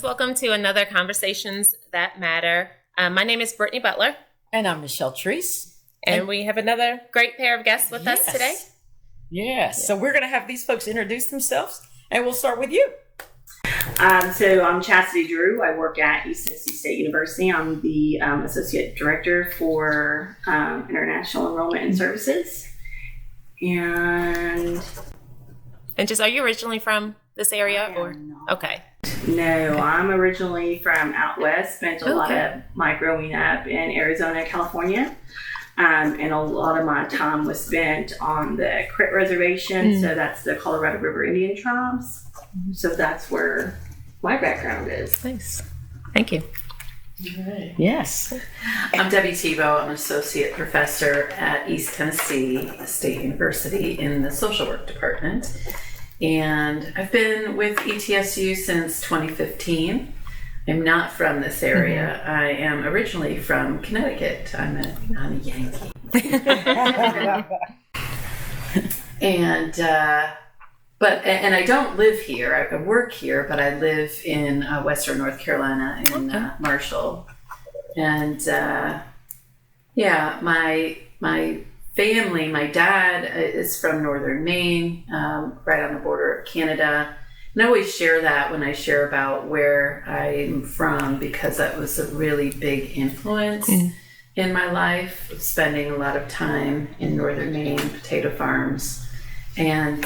welcome to another Conversations That Matter. My name is Brittany Butler. And I'm Michelle Treese. And we have another great pair of guests with us today. Yes. So we're going to have these folks introduce themselves, and we'll start with you. So I'm Chasity Drew. I work at ETSU State University. I'm the Associate Director for International Enrollment and Services. And just, are you originally from this area? Okay. No, I'm originally from out west. Spent a lot of my growing up in Arizona, California. And a lot of my time was spent on the Crit Reservation. So that's the Colorado River Indian tribes. So that's where my background is. Nice. Thank you. Right. Yes. I'm Debi Thibeault. I'm an associate professor at East Tennessee State University in the social work department. And I've been with ETSU since 2015. I'm not from this area. Mm-hmm. I am originally from Connecticut. I'm a Yankee. And I don't live here. I work here, but I live in Western North Carolina in Marshall. And my family, my dad is from northern Maine, right on the border of Canada. And I always share that when I share about where I'm from, because that was a really big influence in my life, spending a lot of time in northern Maine, potato farms. And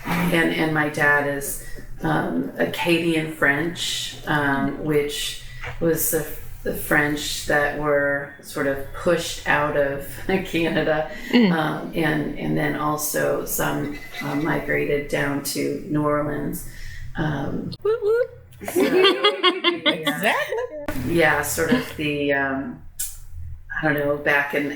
my dad is Acadian French, which was the French that were sort of pushed out of Canada, and then also some migrated down to New Orleans. Exactly. Yeah, sort of the I don't know, back in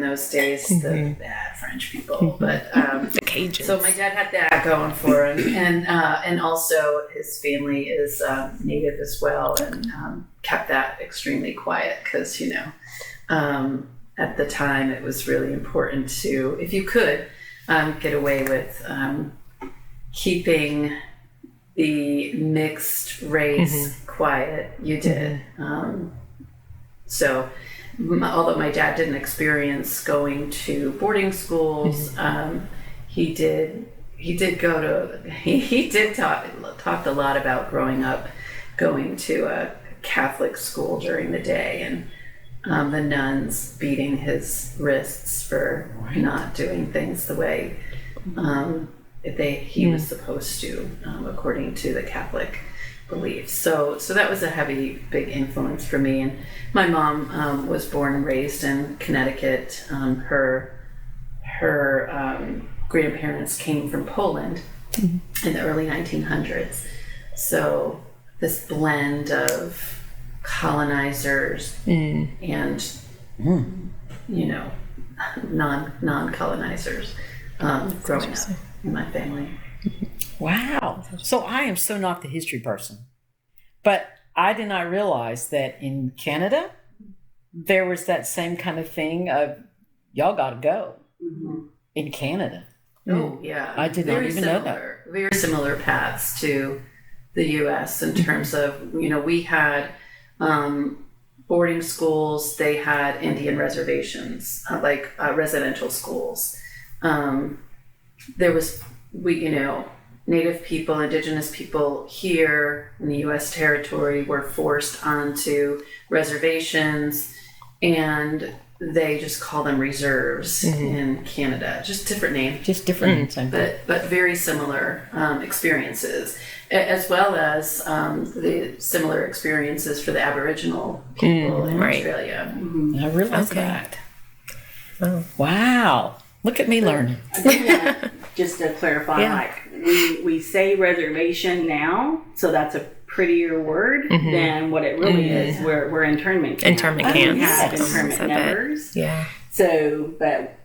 those days, the bad French people, but the Cajuns. So my dad had that going for him, and also his family is Native as well, and kept that extremely quiet because at the time it was really important to, if you could, get away with keeping the mixed race quiet. You did. So. Although my dad didn't experience going to boarding schools, he did talked a lot about growing up going to a Catholic school during the day, and the nuns beating his wrists for not doing things the way he was supposed to, according to the Catholic beliefs. So that was a big influence for me. And my mom was born and raised in Connecticut. Her grandparents came from Poland in the early 1900s. So this blend of colonizers and non-colonizers growing up in my family. Wow. So I am so not the history person, but I did not realize that in Canada, there was that same kind of thing of y'all got to go in Canada. Oh, yeah. I did not even know that. Very similar paths to the U.S. in terms of, we had boarding schools, they had Indian reservations, like residential schools. There was, Native people, Indigenous people here in the U.S. territory were forced onto reservations, and they just call them reserves in Canada. Just different name. Just different. But very similar experiences, as well as the similar experiences for the Aboriginal people in Australia. I realized that. Oh. Wow. Look at me learning. Just to clarify, we say reservation now, so that's a prettier word than what it really is. We're internment camps. Internment camps. We have internment numbers. Yeah. So, but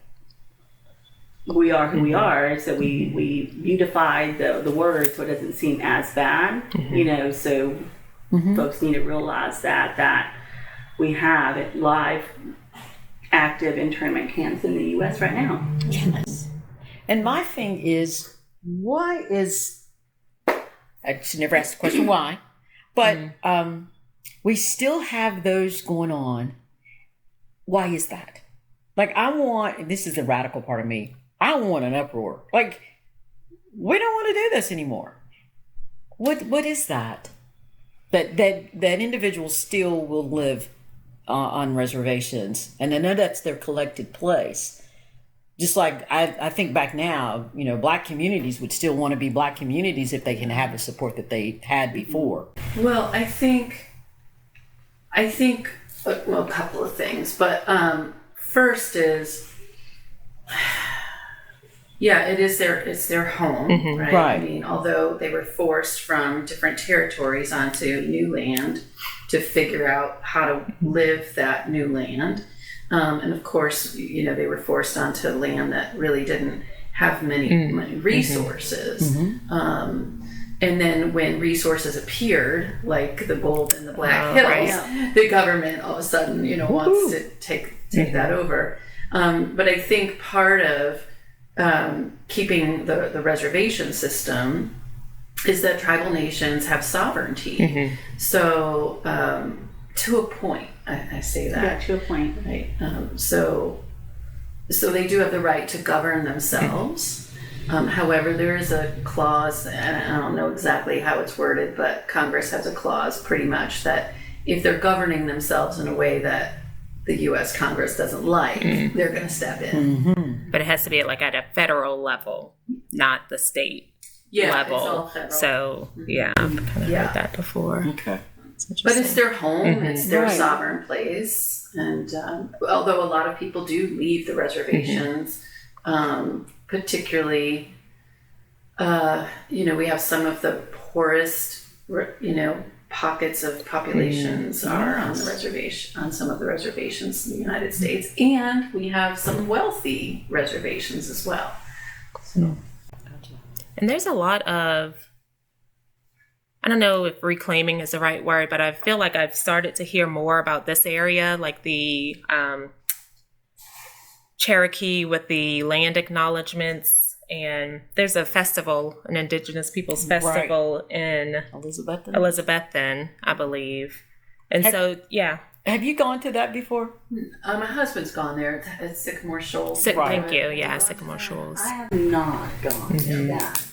we are who we are. So we beautified the word so it doesn't seem as bad. So folks need to realize that we have live active internment camps in the U.S. right now. Yes. And my thing is, I should never ask the question why, But we still have those going on. Why is that? Like, this is the radical part of me. I want an uproar. Like, we don't want to do this anymore. What is that? That individuals still will live on reservations, and I know that's their collected place. Just like I think back now, Black communities would still want to be Black communities if they can have the support that they had before. Well, I think, well, a couple of things, but first is, yeah, it's their home, right? Right. I mean, although they were forced from different territories onto new land to figure out how to live that new land. And of course, they were forced onto land that really didn't have many resources. And then when resources appeared, like the gold in the Black Hills, the government all of a sudden, wants to take that over. But I think part of keeping the reservation system is that tribal nations have sovereignty. So to a point, I say that. Yeah, to a point. Right. So they do have the right to govern themselves. However, there is a clause, and I don't know exactly how it's worded, but Congress has a clause pretty much that if they're governing themselves in a way that the U.S. Congress doesn't like, they're going to step in. But it has to be at a federal level, not the state level. It's all federal. So, yeah, I've kind of heard that before. Okay. But it's their home, it's their sovereign place. And although a lot of people do leave the reservations, particularly, we have some of the poorest, pockets of populations are on the reservation, on some of the reservations in the United States. And we have some wealthy reservations as well. So. And there's a lot of, I don't know if reclaiming is the right word, but I feel like I've started to hear more about this area, like the Cherokee with the land acknowledgements. And there's a festival, an Indigenous Peoples Festival in Elizabethton, I believe. And Have you gone to that before? My husband's gone there at Sycamore Shoals. Thank you. Yeah, Sycamore Shoals. I have not gone to that.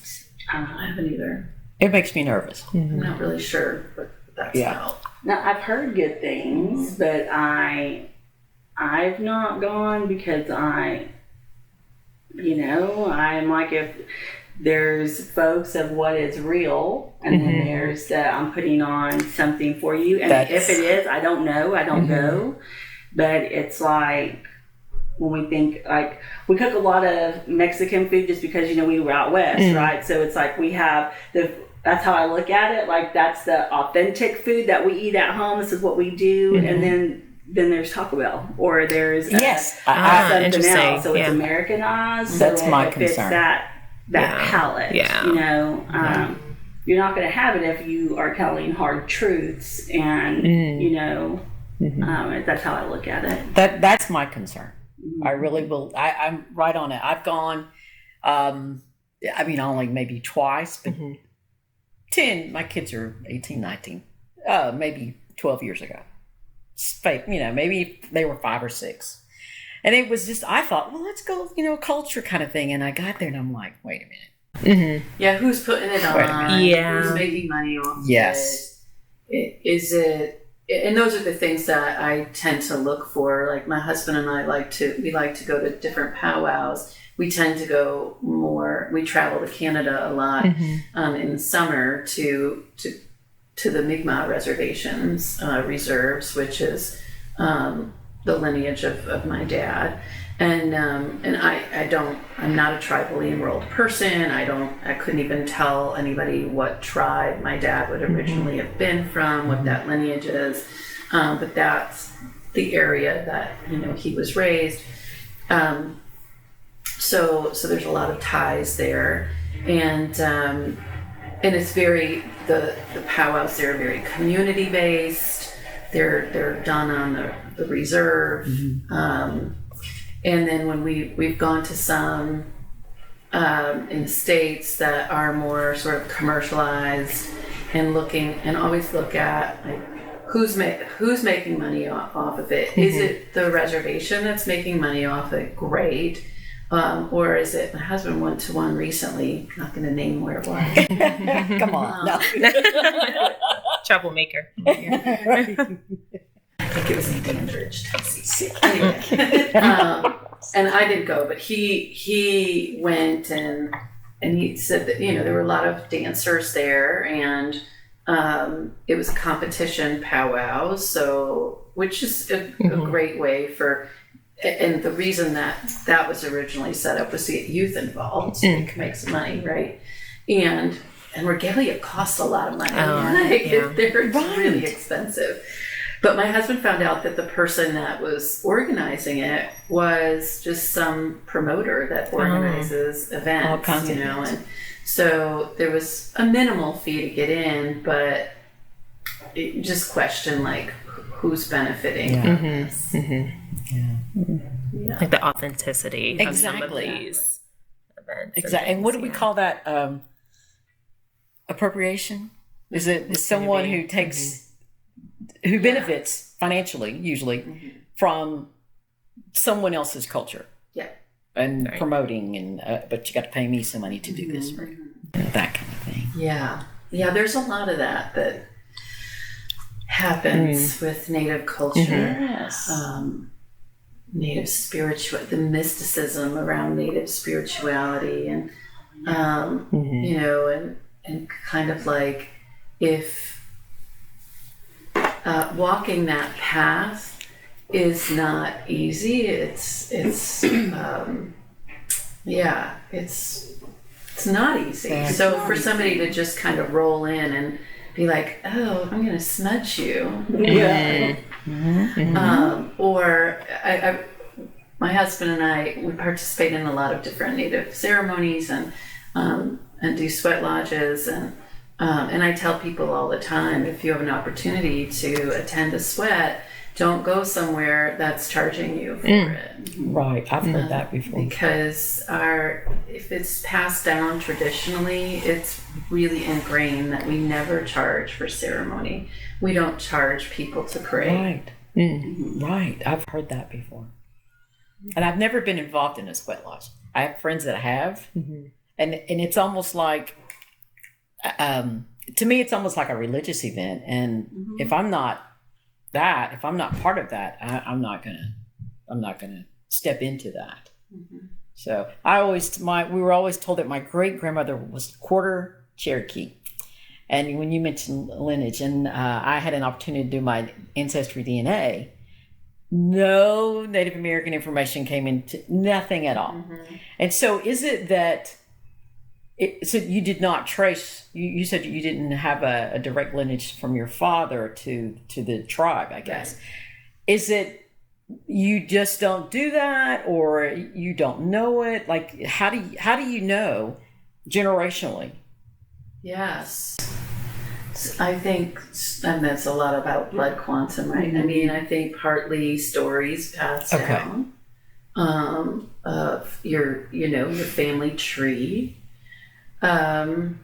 I haven't either. It makes me nervous. I'm not really sure what that's about. Now, I've heard good things, but I've not gone because I'm like, if there's folks of what is real, and then there's I'm putting on something for you, and if it is, I don't know, I don't go, but it's like, when we think, like, we cook a lot of Mexican food just because, we were out west, right? So it's like we have that's how I look at it, like that's the authentic food that we eat at home, this is what we do, and then there's Taco Bell, or there's something else. So it's Americanized. That's so my if concern. It's that palate, you're not going to have it if you are telling hard truths, and that's how I look at it. That's my concern. I really will. I'm right on it. I've gone. Only maybe twice, but 10. My kids are 18, 19, maybe 12 years ago. Maybe they were 5 or 6. And it was just, I thought, well, let's go, culture kind of thing. And I got there and I'm like, wait a minute. Yeah, who's putting it on? Yeah. Who's making money off Yes. it? Is it, and those are the things that I tend to look for. Like my husband and I we like to go to different powwows. We tend to go more, we travel to Canada a lot in the summer to the Mi'kmaq reservations, reserves, which is the lineage of my dad. And I'm not a tribally enrolled person. I couldn't even tell anybody what tribe my dad would originally have been from, what that lineage is. But that's the area that, he was raised. So there's a lot of ties there. And it's very, the powwows there are very community based. They're done on the reserve. And then when we've gone to some in states that are more sort of commercialized, and looking, and always look at like who's making money off of it. Is it the reservation that's making money off it? Great. Or is it, my husband went to one recently, I'm not going to name where it was. Come on. No. Troublemaker. I think it was in Dandridge, Tennessee. Anyway, and I didn't go, but he went and he said that, there were a lot of dancers there, and it was a competition powwow, which is a great way for. And the reason that was originally set up was to get youth involved, so you can make some money, right? And regalia costs a lot of money. They're really expensive. But my husband found out that the person that was organizing it was just some promoter that organizes events, all kinds of events. And so there was a minimal fee to get in, but it just question like who's benefiting from this. Yeah. Like the authenticity of some of Exactly. these events. Exactly. And what do we call that? Appropriation? Is it someone who takes, who benefits financially, usually, from someone else's culture? Yeah. And promoting, and but you got to pay me some money to do this, right? That kind of thing. Yeah. Yeah, there's a lot of that happens with Native culture. Yes. Native the mysticism around Native spirituality, and and kind of like if walking that path is not easy. It's not easy. So for somebody to just kind of roll in and be like, oh, I'm going to smudge you. Yeah. Or my husband and I, we participate in a lot of different Native ceremonies and do sweat lodges, and I tell people all the time, if you have an opportunity to attend a sweat, don't go somewhere that's charging you for it. Right, I've heard that before. Because if it's passed down traditionally, it's really ingrained that we never charge for ceremony. We don't charge people to pray. Right. Right. I've heard that before. And I've never been involved in a sweat lodge. I have friends that have. And it's almost like, to me, it's almost like a religious event. And if I'm not part of that, I'm not gonna step into that. So we were always told that my great grandmother was quarter Cherokee. And when you mentioned lineage, and I had an opportunity to do my ancestry DNA, no Native American information came into, nothing at all. And so is it that, so you did not trace, you said you didn't have a direct lineage from your father to the tribe, I guess. Right. Is it you just don't do that, or you don't know it? Like, how do you know generationally? Yes. I think, and that's a lot about blood quantum, right? I mean, I think partly stories passed down of your family tree. And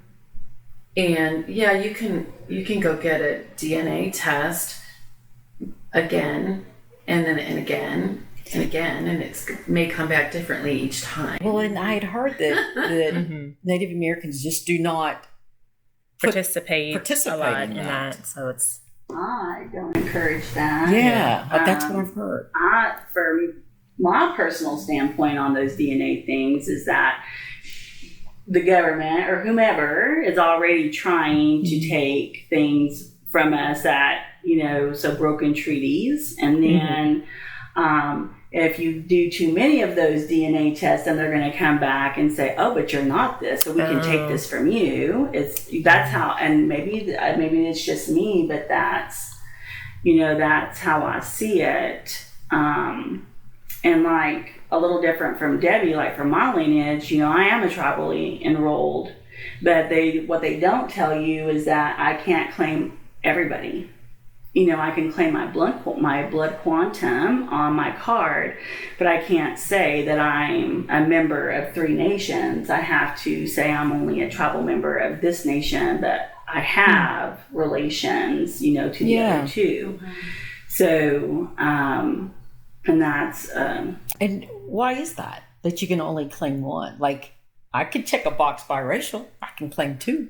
yeah, you can go get a DNA test again, and then and again, and it may come back differently each time. Well, and I had heard that Native Americans just do not participate a lot in that. So it's, I don't encourage that. Yeah, that's what I've heard. From my personal standpoint on those DNA things is that the government or whomever is already trying to take things from us that, so broken treaties. And then if you do too many of those DNA tests, then they're going to come back and say, oh, but you're not this, so we can take this from you. That's how, and maybe it's just me, but that's how I see it. And like a little different from Debi, like from my lineage, I am a tribally enrolled, but what they don't tell you is that I can't claim everybody. I can claim my blood quantum on my card, but I can't say that I'm a member of 3 nations. I have to say I'm only a tribal member of this nation, but I have relations, to the other two. So, and that's... and why is that you can only claim one? Like, I could check a box biracial. I can claim two.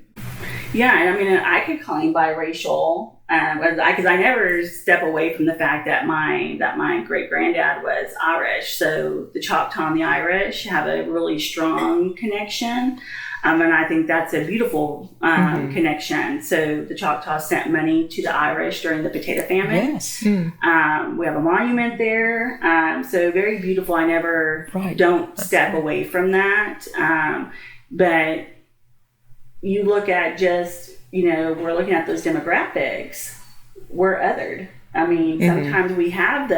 Yeah, and I mean, I could claim biracial because I never step away from the fact that my great granddad was Irish. So the Choctaw and the Irish have a really strong connection, and I think that's a beautiful connection. So the Choctaw sent money to the Irish during the potato famine. Yes, we have a monument there, so very beautiful. I never don't step away from that, but. You look at just, we're looking at those demographics, we're othered. I mean, sometimes we have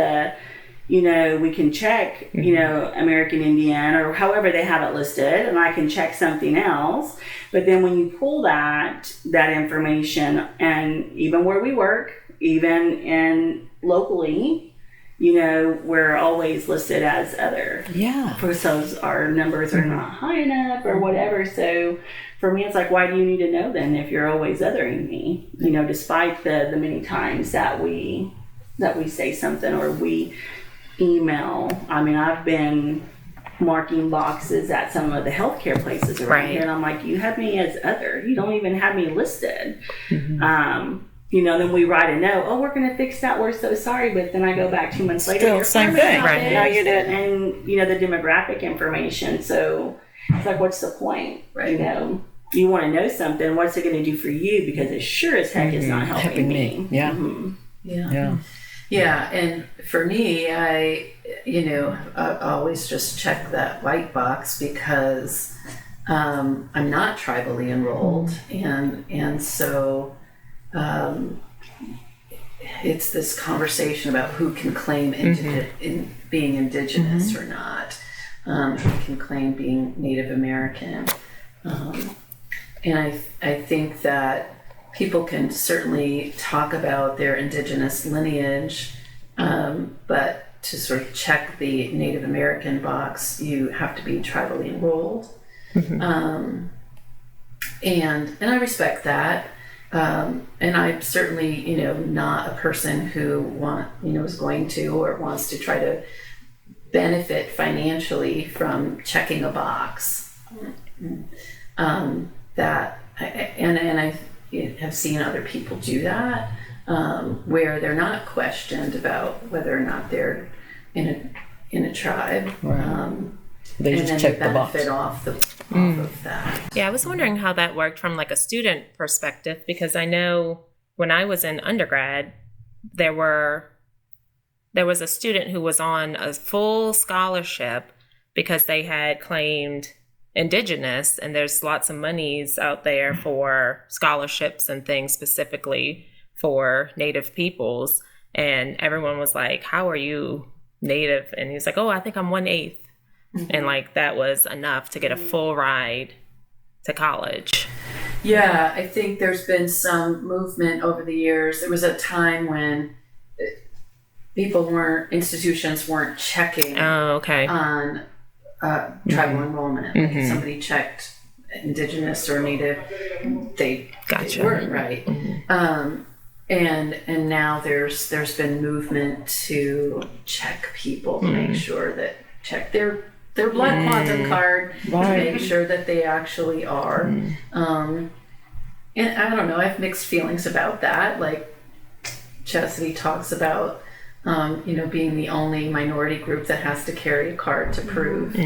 we can check, American Indian or however they have it listed, and I can check something else. But then when you pull that information, and even where we work, even in locally, we're always listed as other. Yeah. Because our numbers are not high enough or whatever. So for me, it's like, why do you need to know then if you're always othering me? Despite the many times that we say something or we email. I mean, I've been marking boxes at some of the healthcare places around here, and I'm like, you have me as other. You don't even have me listed. Then we write a note. Oh, we're going to fix that. We're so sorry. But then I go back 2 months later. Still same thing. Right. No, you didn't. And, the demographic information. So it's like, what's the point? Right. You want to know something. What's it going to do for you? Because it sure as heck is not helping me. Yeah. Yeah. And for me, I always just check that white box because I'm not tribally enrolled. And so... it's this conversation about who can claim in being Indigenous or not, who can claim being Native American, and I think that people can certainly talk about their Indigenous lineage, but to sort of check the Native American box, you have to be tribally enrolled, and I respect that. And I'm certainly, not a person who is going to or wants to try to benefit financially from checking a box. I have seen other people do that, where they're not questioned about whether or not they're in a tribe. They just check the box. Off of that. Yeah, I was wondering how that worked from like a student perspective, because I know when I was in undergrad, there was a student who was on a full scholarship because they had claimed Indigenous, and there's lots of monies out there for scholarships and things specifically for Native peoples. And everyone was like, how are you Native? And he's like, oh, I think I'm 1/8. And like that was enough to get a full ride to college. Yeah, I think there's been some movement over the years. There was a time when institutions weren't checking on tribal enrollment. Like if somebody checked Indigenous or Native, they weren't right. And now there's been movement to check people to make sure that check their blood quantum card to make sure that they actually are. And I don't know, I have mixed feelings about that. Like Chasity talks about, being the only minority group that has to carry a card to prove.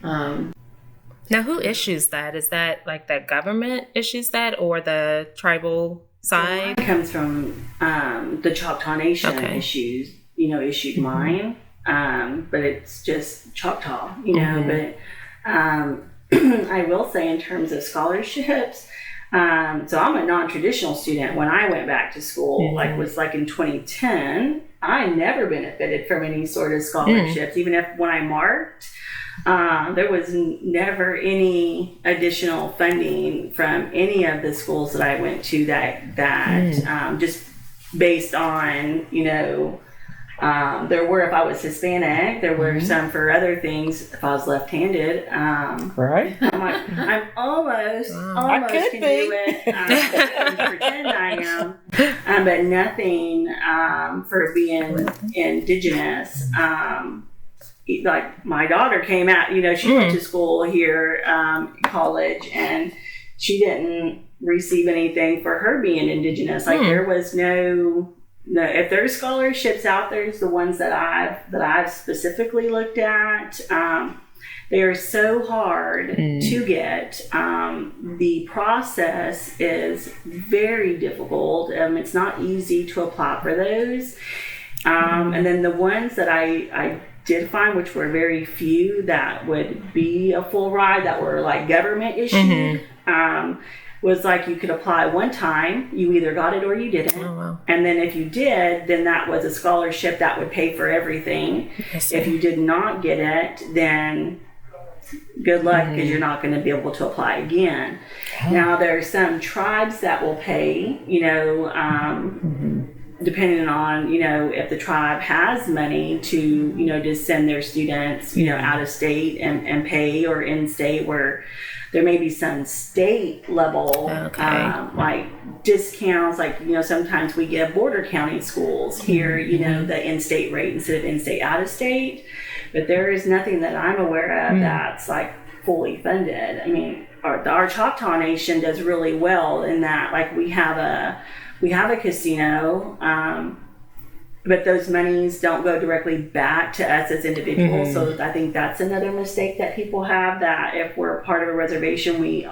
Now, who issues that? Is that like the government issues that, or the tribal side? It comes from the Choctaw Nation issued mine. But it's just Choctaw, but I will say in terms of scholarships, so I'm a non-traditional student. When I went back to school, was in 2010, I never benefited from any sort of scholarships, even if when I marked, there was never any additional funding from any of the schools that I went to that just based on, There were if I was Hispanic. There were some for other things if I was left-handed. Right. I'm like, I'm almost could can be. do it. I can pretend I am, but nothing for being Indigenous. Like my daughter came out, she went to school here, college, and she didn't receive anything for her being Indigenous. Like there was no, if there's scholarships out there, it's the ones that I've specifically looked at. They are so hard to get. The process is very difficult. It's not easy to apply for those. And then the ones that I did find, which were very few, that would be a full ride, that were like government issued, was like you could apply one time, you either got it or you didn't. Oh, wow. And then if you did, then that was a scholarship that would pay for everything. If you did not get it, then good luck, because you're not going to be able to apply again. Now there are some tribes that will pay, depending on, if the tribe has money to, just send their students, out of state and pay, or in state, where there may be some state level, like discounts, like, sometimes we give border county schools here, the in-state rate instead of in-state, out of state. But there is nothing that I'm aware of that's like fully funded. I mean, our Choctaw Nation does really well in that, like we have a casino, but those monies don't go directly back to us as individuals. So I think that's another mistake that people have, that if we're part of a reservation, we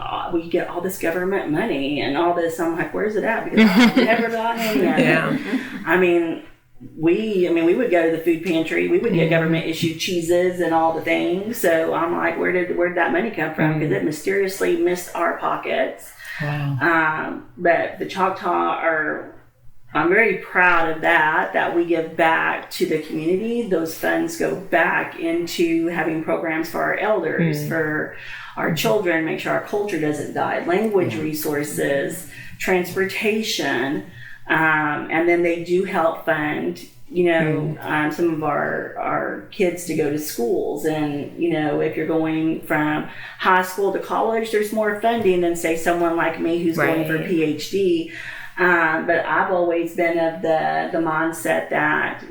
get all this government money and all this. I'm like, where's it at? Because I've never gotten any of it. I mean, we would go to the food pantry. We would get government issued cheeses and all the things. So I'm like, where did that money come from? Because it mysteriously missed our pockets. Wow. But the Choctaw I'm very proud of that we give back to the community. Those funds go back into having programs for our elders, for our children, make sure our culture doesn't die, language resources, transportation, and then they do help fund, some of our kids to go to schools. And, if you're going from high school to college, there's more funding than, say, someone like me who's going for PH.D. But I've always been of the mindset that,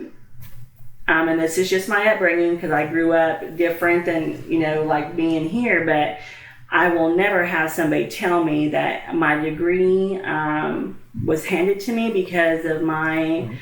and this is just my upbringing, because I grew up different than, like being here, but I will never have somebody tell me that my degree was handed to me because of my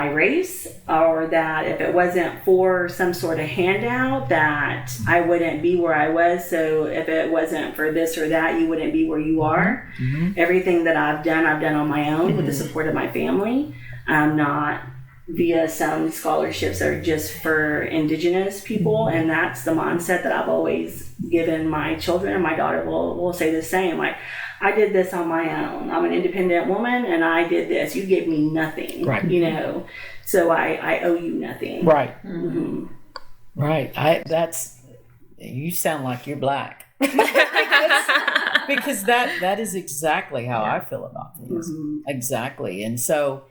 race, or that if it wasn't for some sort of handout, that I wouldn't be where I was. So if it wasn't for this or that, you wouldn't be where you are. Everything that I've done on my own with the support of my family, not via some scholarships that are just for Indigenous people. And that's the mindset that I've always given my children, and my daughter will say the same. Like, I did this on my own. I'm an independent woman, and I did this. You gave me nothing, right? So I owe you nothing, right? Right. You sound like you're black, because that is exactly how I feel about things. Exactly, and so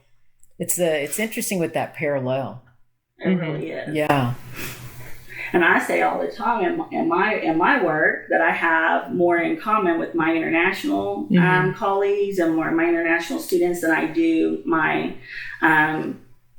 it's interesting with that parallel. It really is. Yeah. And I say all the time in my work that I have more in common with my international colleagues and more my international students than I do my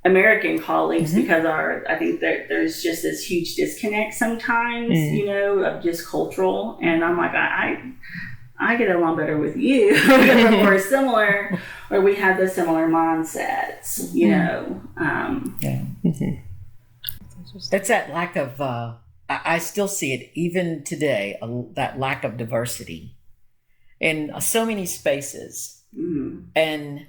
American colleagues, because I think that there's just this huge disconnect sometimes, of just cultural. And I'm like, I get along better with you because we're similar, or we have the similar mindsets, It's that lack of, I still see it even today, that lack of diversity in so many spaces. And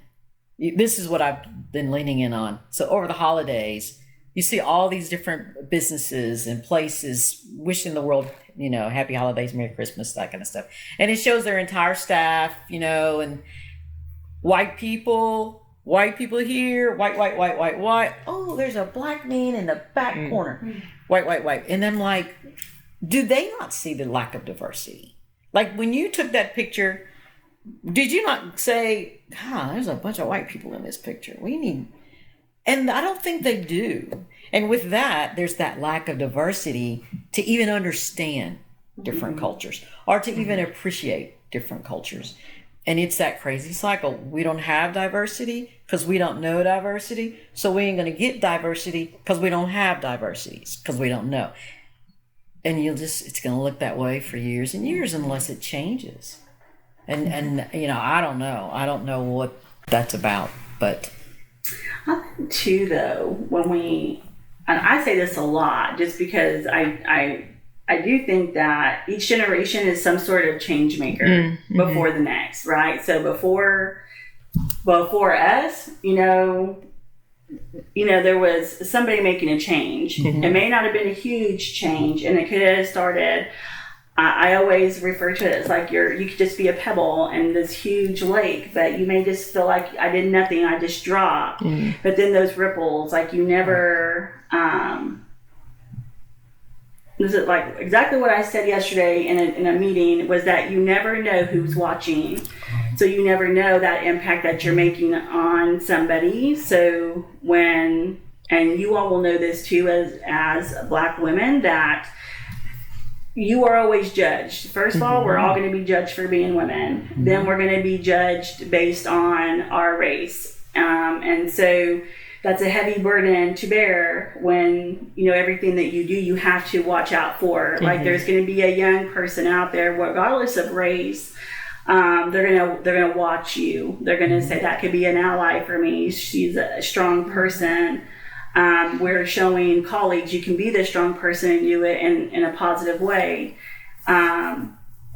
this is what I've been leaning in on. So over the holidays, you see all these different businesses and places wishing the world, happy holidays, Merry Christmas, that kind of stuff. And it shows their entire staff, and white people here, white. Oh, there's a black man in the back corner. White. And I'm like, do they not see the lack of diversity? Like, when you took that picture, did you not say, there's a bunch of white people in this picture. We need, And I don't think they do. And with that, there's that lack of diversity to even understand different cultures or to even appreciate different cultures. And it's that crazy cycle. We don't have diversity because we don't know diversity. So we ain't going to get diversity because we don't have diversities, because we don't know. And it's going to look that way for years and years unless it changes. And I don't know. I don't know what that's about, but. I think too, though, and I say this a lot just because I do think that each generation is some sort of change maker before the next, right? So before us, there was somebody making a change. It may not have been a huge change, and it could have started. I always refer to it as like you could just be a pebble in this huge lake, but you may just feel like I did nothing, I just dropped. But then those ripples, like you never. This is like exactly what I said yesterday in a meeting, was that you never know who's watching. So you never know that impact that you're making on somebody. So and you all will know this too as Black women, that you are always judged. First of all, we're all going to be judged for being women. Then we're going to be judged based on our race. And so that's a heavy burden to bear when, everything that you do, you have to watch out for. Like there's going to be a young person out there, regardless of race, they're going to watch you. They're going to say, that could be an ally for me. She's a strong person. We're showing colleagues you can be the strong person and do it in a positive way.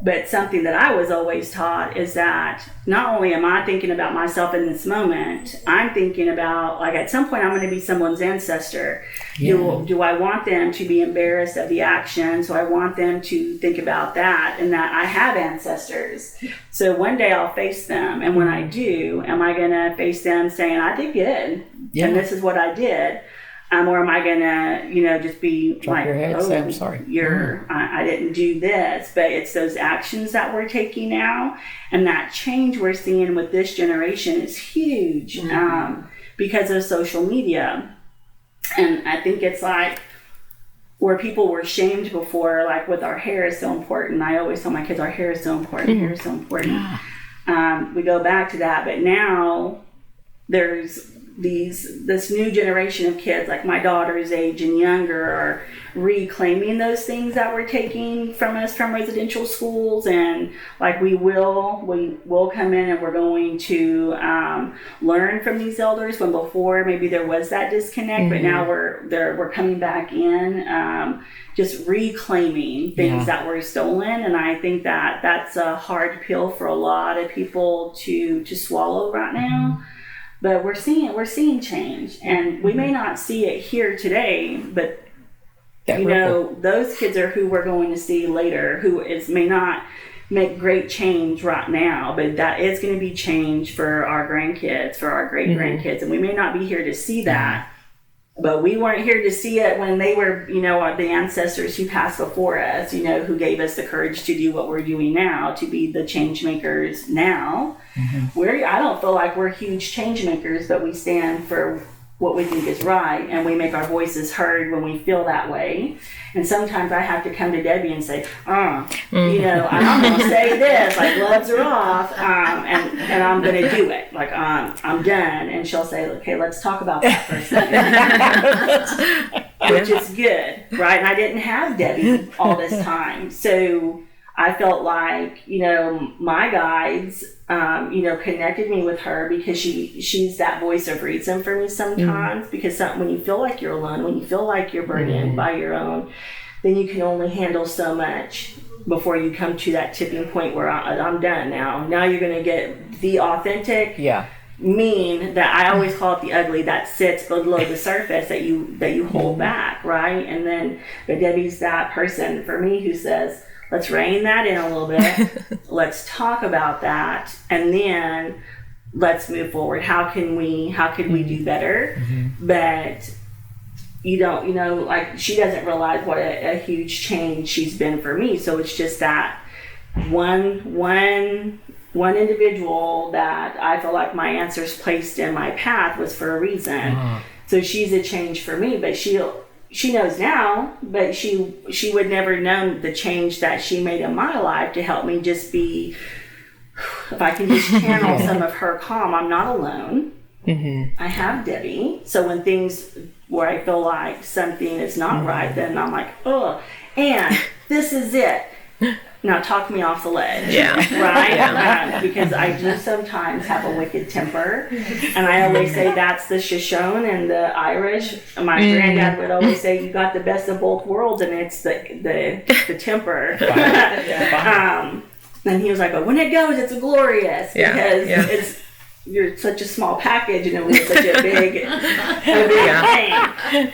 But something that I was always taught is that not only am I thinking about myself in this moment, I'm thinking about, like, at some point I'm going to be someone's ancestor. Yeah. Do I want them to be embarrassed of the action? So I want them to think about that, and that I have ancestors. So one day I'll face them. And when I do, am I going to face them saying, I did good, and this is what I did? Or am I gonna, just be drop like, your head, say, I'm sorry. I didn't do this. But it's those actions that we're taking now, and that change we're seeing with this generation is huge because of social media. And I think it's like where people were shamed before, like with our hair is so important. I always tell my kids, our hair is so important. Hair is so important. We go back to that, but now there's this new generation of kids, like my daughter's age and younger, are reclaiming those things that were taking from us from residential schools. And like we will come in and we're going to learn from these elders, when before maybe there was that disconnect, but now we're coming back in, just reclaiming things that were stolen. And I think that that's a hard pill for a lot of people to swallow right now. But we're seeing change, and we may not see it here today, but those kids are who we're going to see later, who may not make great change right now, but that is going to be change for our grandkids, for our great grandkids, and we may not be here to see that. But we weren't here to see it when they were, the ancestors who passed before us, who gave us the courage to do what we're doing now, to be the change makers now. I don't feel like we're huge change makers, but we stand for what we think is right, and we make our voices heard when we feel that way. And sometimes I have to come to Debi and say, I'm going to say this, like gloves are off, and I'm going to do it. Like, I'm done. And she'll say, okay, let's talk about that for a second. Which is good, right? And I didn't have Debi all this time. So I felt like, my guides, connected me with her because she's that voice of reason for me sometimes. Because when you feel like you're alone, when you feel like you're burdened by your own, then you can only handle so much before you come to that tipping point where I'm done now. Now you're going to get the authentic mean, that I always call it the ugly, that sits below the surface that you hold back, right? And then Debi's that person for me who says, let's rein that in a little bit. Let's talk about that, and then let's move forward. How can we do better? But like she doesn't realize what a huge change she's been for me. So it's just that one individual that I feel like my answers placed in my path was for a reason. So she's a change for me, but she knows now, but she would never know the change that she made in my life to help me just be, if I can just channel some of her calm. I'm not alone. I have Debi. So when things where I feel like something is not right, then I'm like, oh, and this is it. Now talk me off the ledge. Yeah. Right? Yeah. Because I do sometimes have a wicked temper. And I always say that's the Shoshone and the Irish. My granddad would always say, you got the best of both worlds, and it's the temper. And he was like, but when it goes, it's glorious. Because you're such a small package, and it was such a big thing.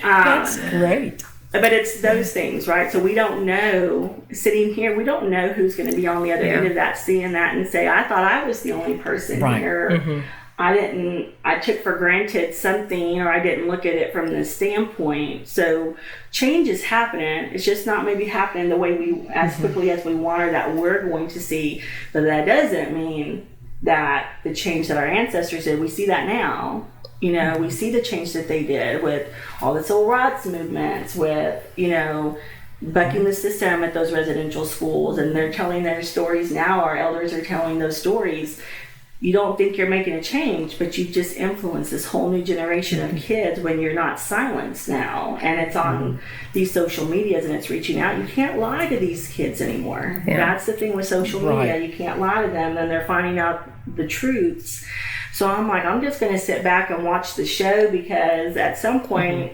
That's great. But it's those things, right? So we don't know, sitting here, we don't know who's going to be on the other end of that, seeing that and say, I thought I was the only person here. I took for granted something, or I didn't look at it from this standpoint. So change is happening. It's just not maybe happening the way we, as quickly as we want, or that we're going to see. But that doesn't mean that the change that our ancestors did, we see that now. You know, we see the change that they did with all the civil rights movements, with, you know, bucking the system at those residential schools, and they're telling their stories now. Our elders are telling those stories. You don't think you're making a change, but you've just influenced this whole new generation of kids when you're not silenced now. And it's on these social medias, and it's reaching out. You can't lie to these kids anymore. That's the thing with social media. You can't lie to them, and they're finding out the truths. So I'm like, I'm just going to sit back and watch the show, because at some point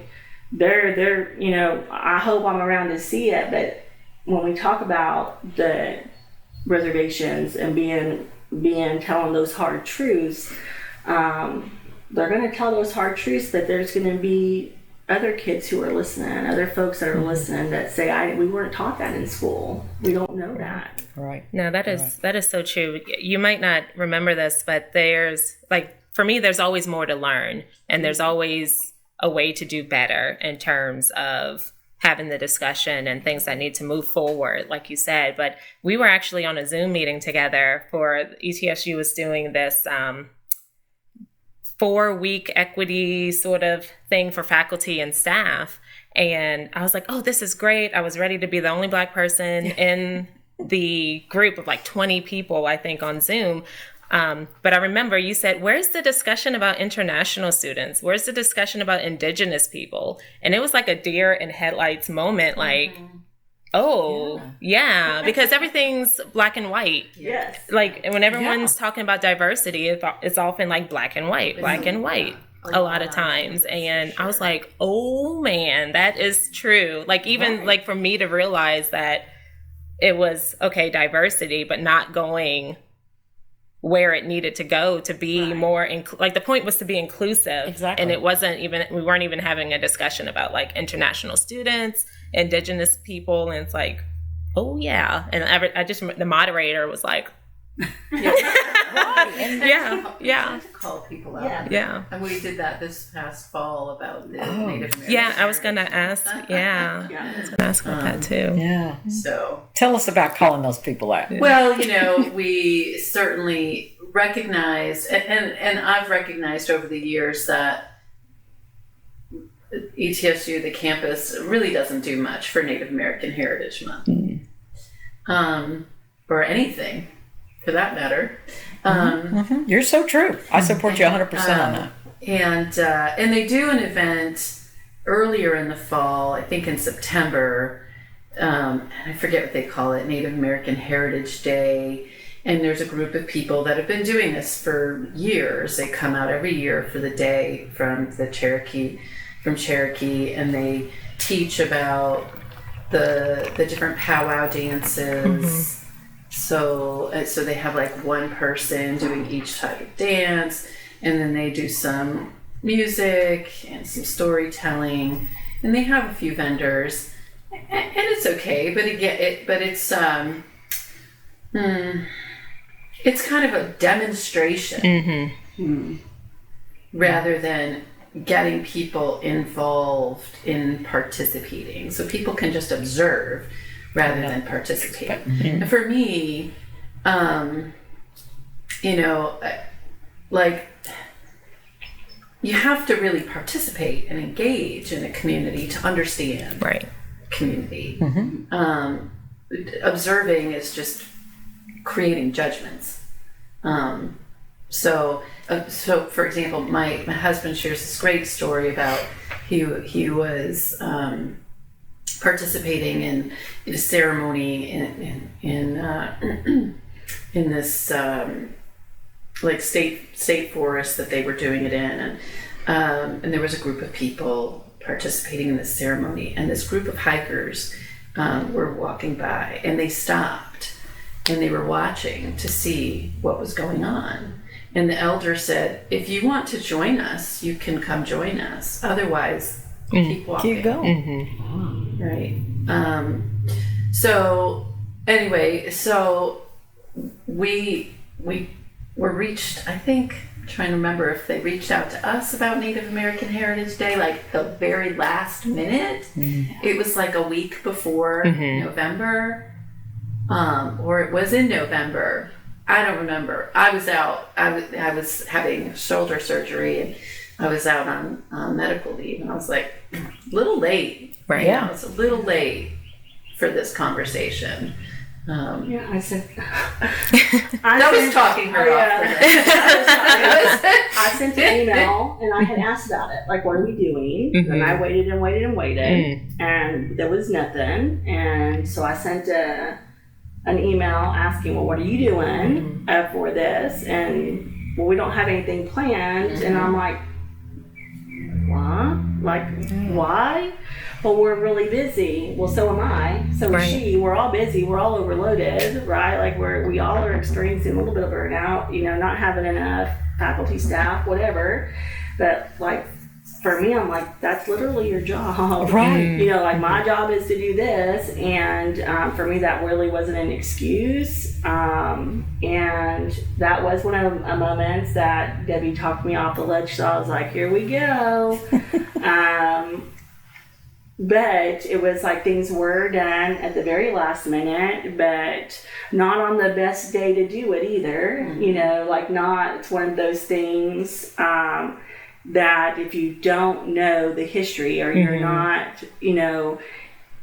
they're, you know, I hope I'm around to see it. But when we talk about the reservations and telling those hard truths, they're going to tell those hard truths, but there's going to be other kids who are listening, other folks that are listening that say, we weren't taught that in school. We don't know that. Right. No, that is so true. You might not remember this, but there's, like, for me, there's always more to learn, and there's always a way to do better in terms of having the discussion and things that need to move forward, like you said. But we were actually on a Zoom meeting together for ETSU was doing this 4-week equity sort of thing for faculty and staff. And I was like, oh, this is great. I was ready to be the only Black person in the group of like 20 people, I think, on Zoom. But I remember you said, where's the discussion about international students? Where's the discussion about Indigenous people? And it was like a deer in headlights moment, like, because everything's black and white. Yes. Like when everyone's talking about diversity, it's often like black and white a lot of times. And I was like, oh man, that is true. Like even like for me to realize that it was, okay, diversity, but not going where it needed to go to be more, like the point was to be inclusive. Exactly. And it wasn't even, we weren't even having a discussion about like international students, Indigenous people. And it's like, oh yeah. And the moderator was like, to call people out. Yeah. And we did that this past fall about the Native American. Yeah, I was going to ask. I was going to ask about that too. Yeah. So tell us about calling those people out. Well, you know, we certainly recognize, and I've recognized over the years that ETSU, the campus, really doesn't do much for Native American Heritage Month, or anything for that matter. You're so true. I support you 100% on that. And they do an event earlier in the fall, I think in September, and I forget what they call it, Native American Heritage Day. And there's a group of people that have been doing this for years. They come out every year for the day from Cherokee, and they teach about the different powwow dances. So they have like one person doing each type of dance, and then they do some music and some storytelling, and they have a few vendors, and it's okay. But it's kind of a demonstration rather than getting people involved in participating, so people can just observe rather than participate. And for me, you have to really participate and engage in a community to understand community. Observing is just creating judgments. So for example, my husband shares this great story about he was participating in a ceremony in this like state forest that they were doing it in, and there was a group of people participating in this ceremony, and this group of hikers were walking by, and they stopped and they were watching to see what was going on. And the elder said, "If you want to join us, you can come join us. Otherwise, keep walking." Keep going. Right. So anyway, so we were reached, I think, I'm trying to remember if they reached out to us about Native American Heritage Day, like the very last minute. It was like a week before November, or it was in November. I don't remember. I was out. I was having shoulder surgery, and I was out on medical leave, and I was like, a little late. Right. You know, it's a little late for this conversation. I said. That was talking her off. I sent an email and I had asked about it. Like, what are we doing? And I waited and waited and waited, and there was nothing. And so I sent an email asking, well, what are you doing for this? And well, we don't have anything planned. And I'm like, what? Like, why? Well, we're really busy. Well, so am I. So is she. We're all busy. We're all overloaded, right? Like we all are experiencing a little bit of burnout, you know, not having enough faculty, staff, whatever. But like, for me, I'm like, that's literally your job. Right. You know, like my job is to do this. And for me, that really wasn't an excuse. And that was one of the moments that Debbie talked me off the ledge. So I was like, here we go. But it was like things were done at the very last minute, but not on the best day to do it either. You know, like it's one of those things that if you don't know the history or you're not, you know,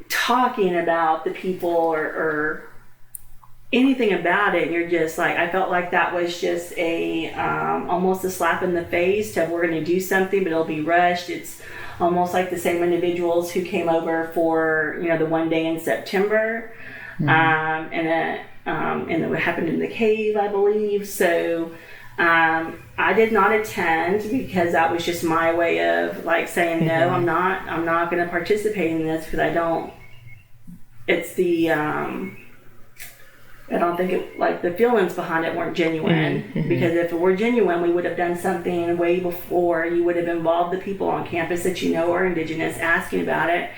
talking about the people or anything about it, you're just like, I felt like that was just almost a slap in the face to, we're going to do something, but it'll be rushed. It's almost like the same individuals who came over for, you know, the one day in September, and it happened in the cave, I believe. So I did not attend because that was just my way of like saying, no, I'm not going to participate in this because I don't think it, like the feelings behind it weren't genuine, because if it were genuine, we would have done something way before. You would have involved the people on campus that you know are Indigenous asking about it,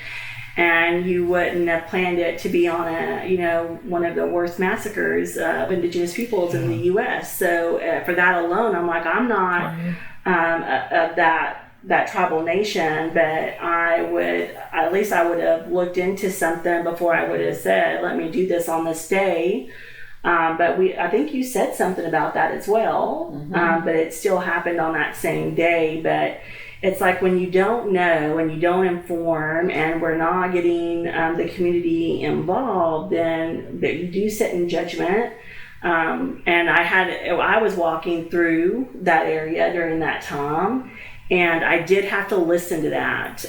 and you wouldn't have planned it to be on one of the worst massacres of Indigenous peoples in the U.S. So for that alone, I'm like, I'm not of that tribal nation, but I would have looked into something before I would have said, let me do this on this day. But I think you said something about that as well, but it still happened on that same day. But it's like when you don't know and you don't inform and we're not getting the community involved, then you do sit in judgment. And I was walking through that area during that time, and I did have to listen to that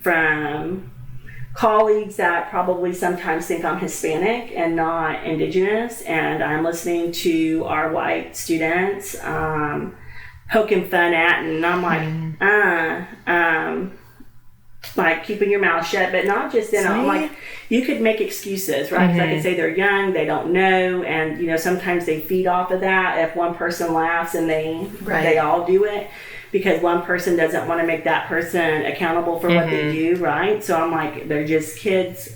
from colleagues that probably sometimes think I'm Hispanic and not Indigenous, and I'm listening to our white students poking fun at, and I'm like keeping your mouth shut, but not just in. I'm like, you could make excuses, right? Because I could say they're young, they don't know, and you know sometimes they feed off of that. If one person laughs and they all do it, because one person doesn't want to make that person accountable for what they do, right? So I'm like, they're just kids,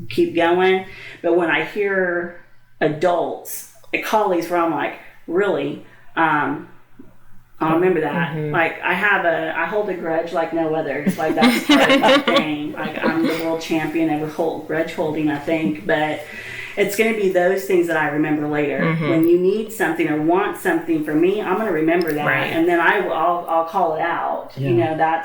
keep going. But when I hear adults, colleagues, where I'm like, really, I'll remember that. Like I hold a grudge like no other. It's like that's part of the thing. Like I'm the world champion of grudge holding, I think. But it's going to be those things that I remember later. When you need something or want something from me, I'm going to remember that, and then I'll call it out. You know,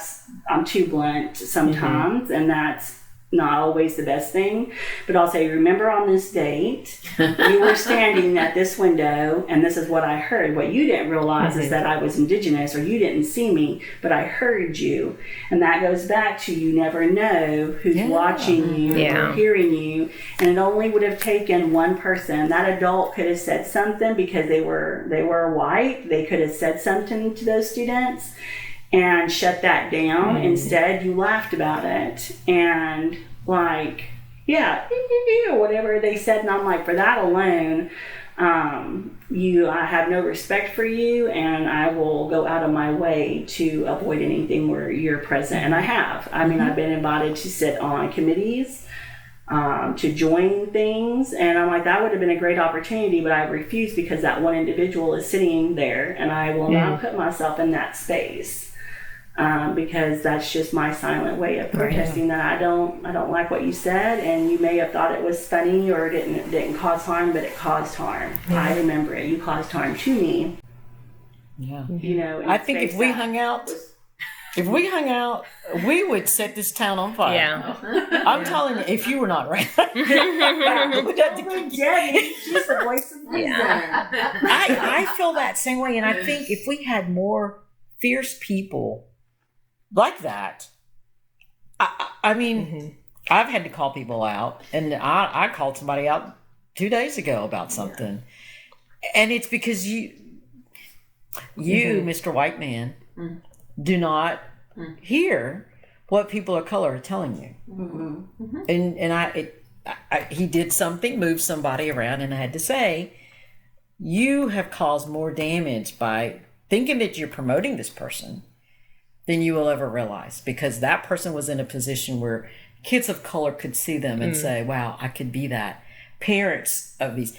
I'm too blunt sometimes, and that's not always the best thing, but I'll say, remember on this date, you were standing at this window, and this is what I heard. What you didn't realize is that I was Indigenous, or you didn't see me, but I heard you. And that goes back to, you never know who's watching you or hearing you. And it only would have taken one person. That adult could have said something because they were white. They could have said something to those students and shut that down. Instead, you laughed about it and like, whatever they said. And I'm like, for that alone, I have no respect for you, and I will go out of my way to avoid anything where you're present. And I have. I mean, I've been invited to sit on committees, to join things, and I'm like, that would have been a great opportunity, but I refused because that one individual is sitting there, and I will not put myself in that space. Because that's just my silent way of protesting that I don't like what you said, and you may have thought it was funny or didn't cause harm, but it caused harm. I remember it. You caused harm to me. Yeah. You know, I think if we hung out, we would set this town on fire. Yeah. I'm telling you, if you were not right. She's the voice of reason. I feel that same way, and I think if we had more fierce people like that, I mean, I've had to call people out, and I called somebody out 2 days ago about something, and it's because you, Mr. White Man, do not hear what people of color are telling you, and he did something, moved somebody around, and I had to say, you have caused more damage by thinking that you're promoting this person than you will ever realize, because that person was in a position where kids of color could see them and say, wow, I could be that. Parents of these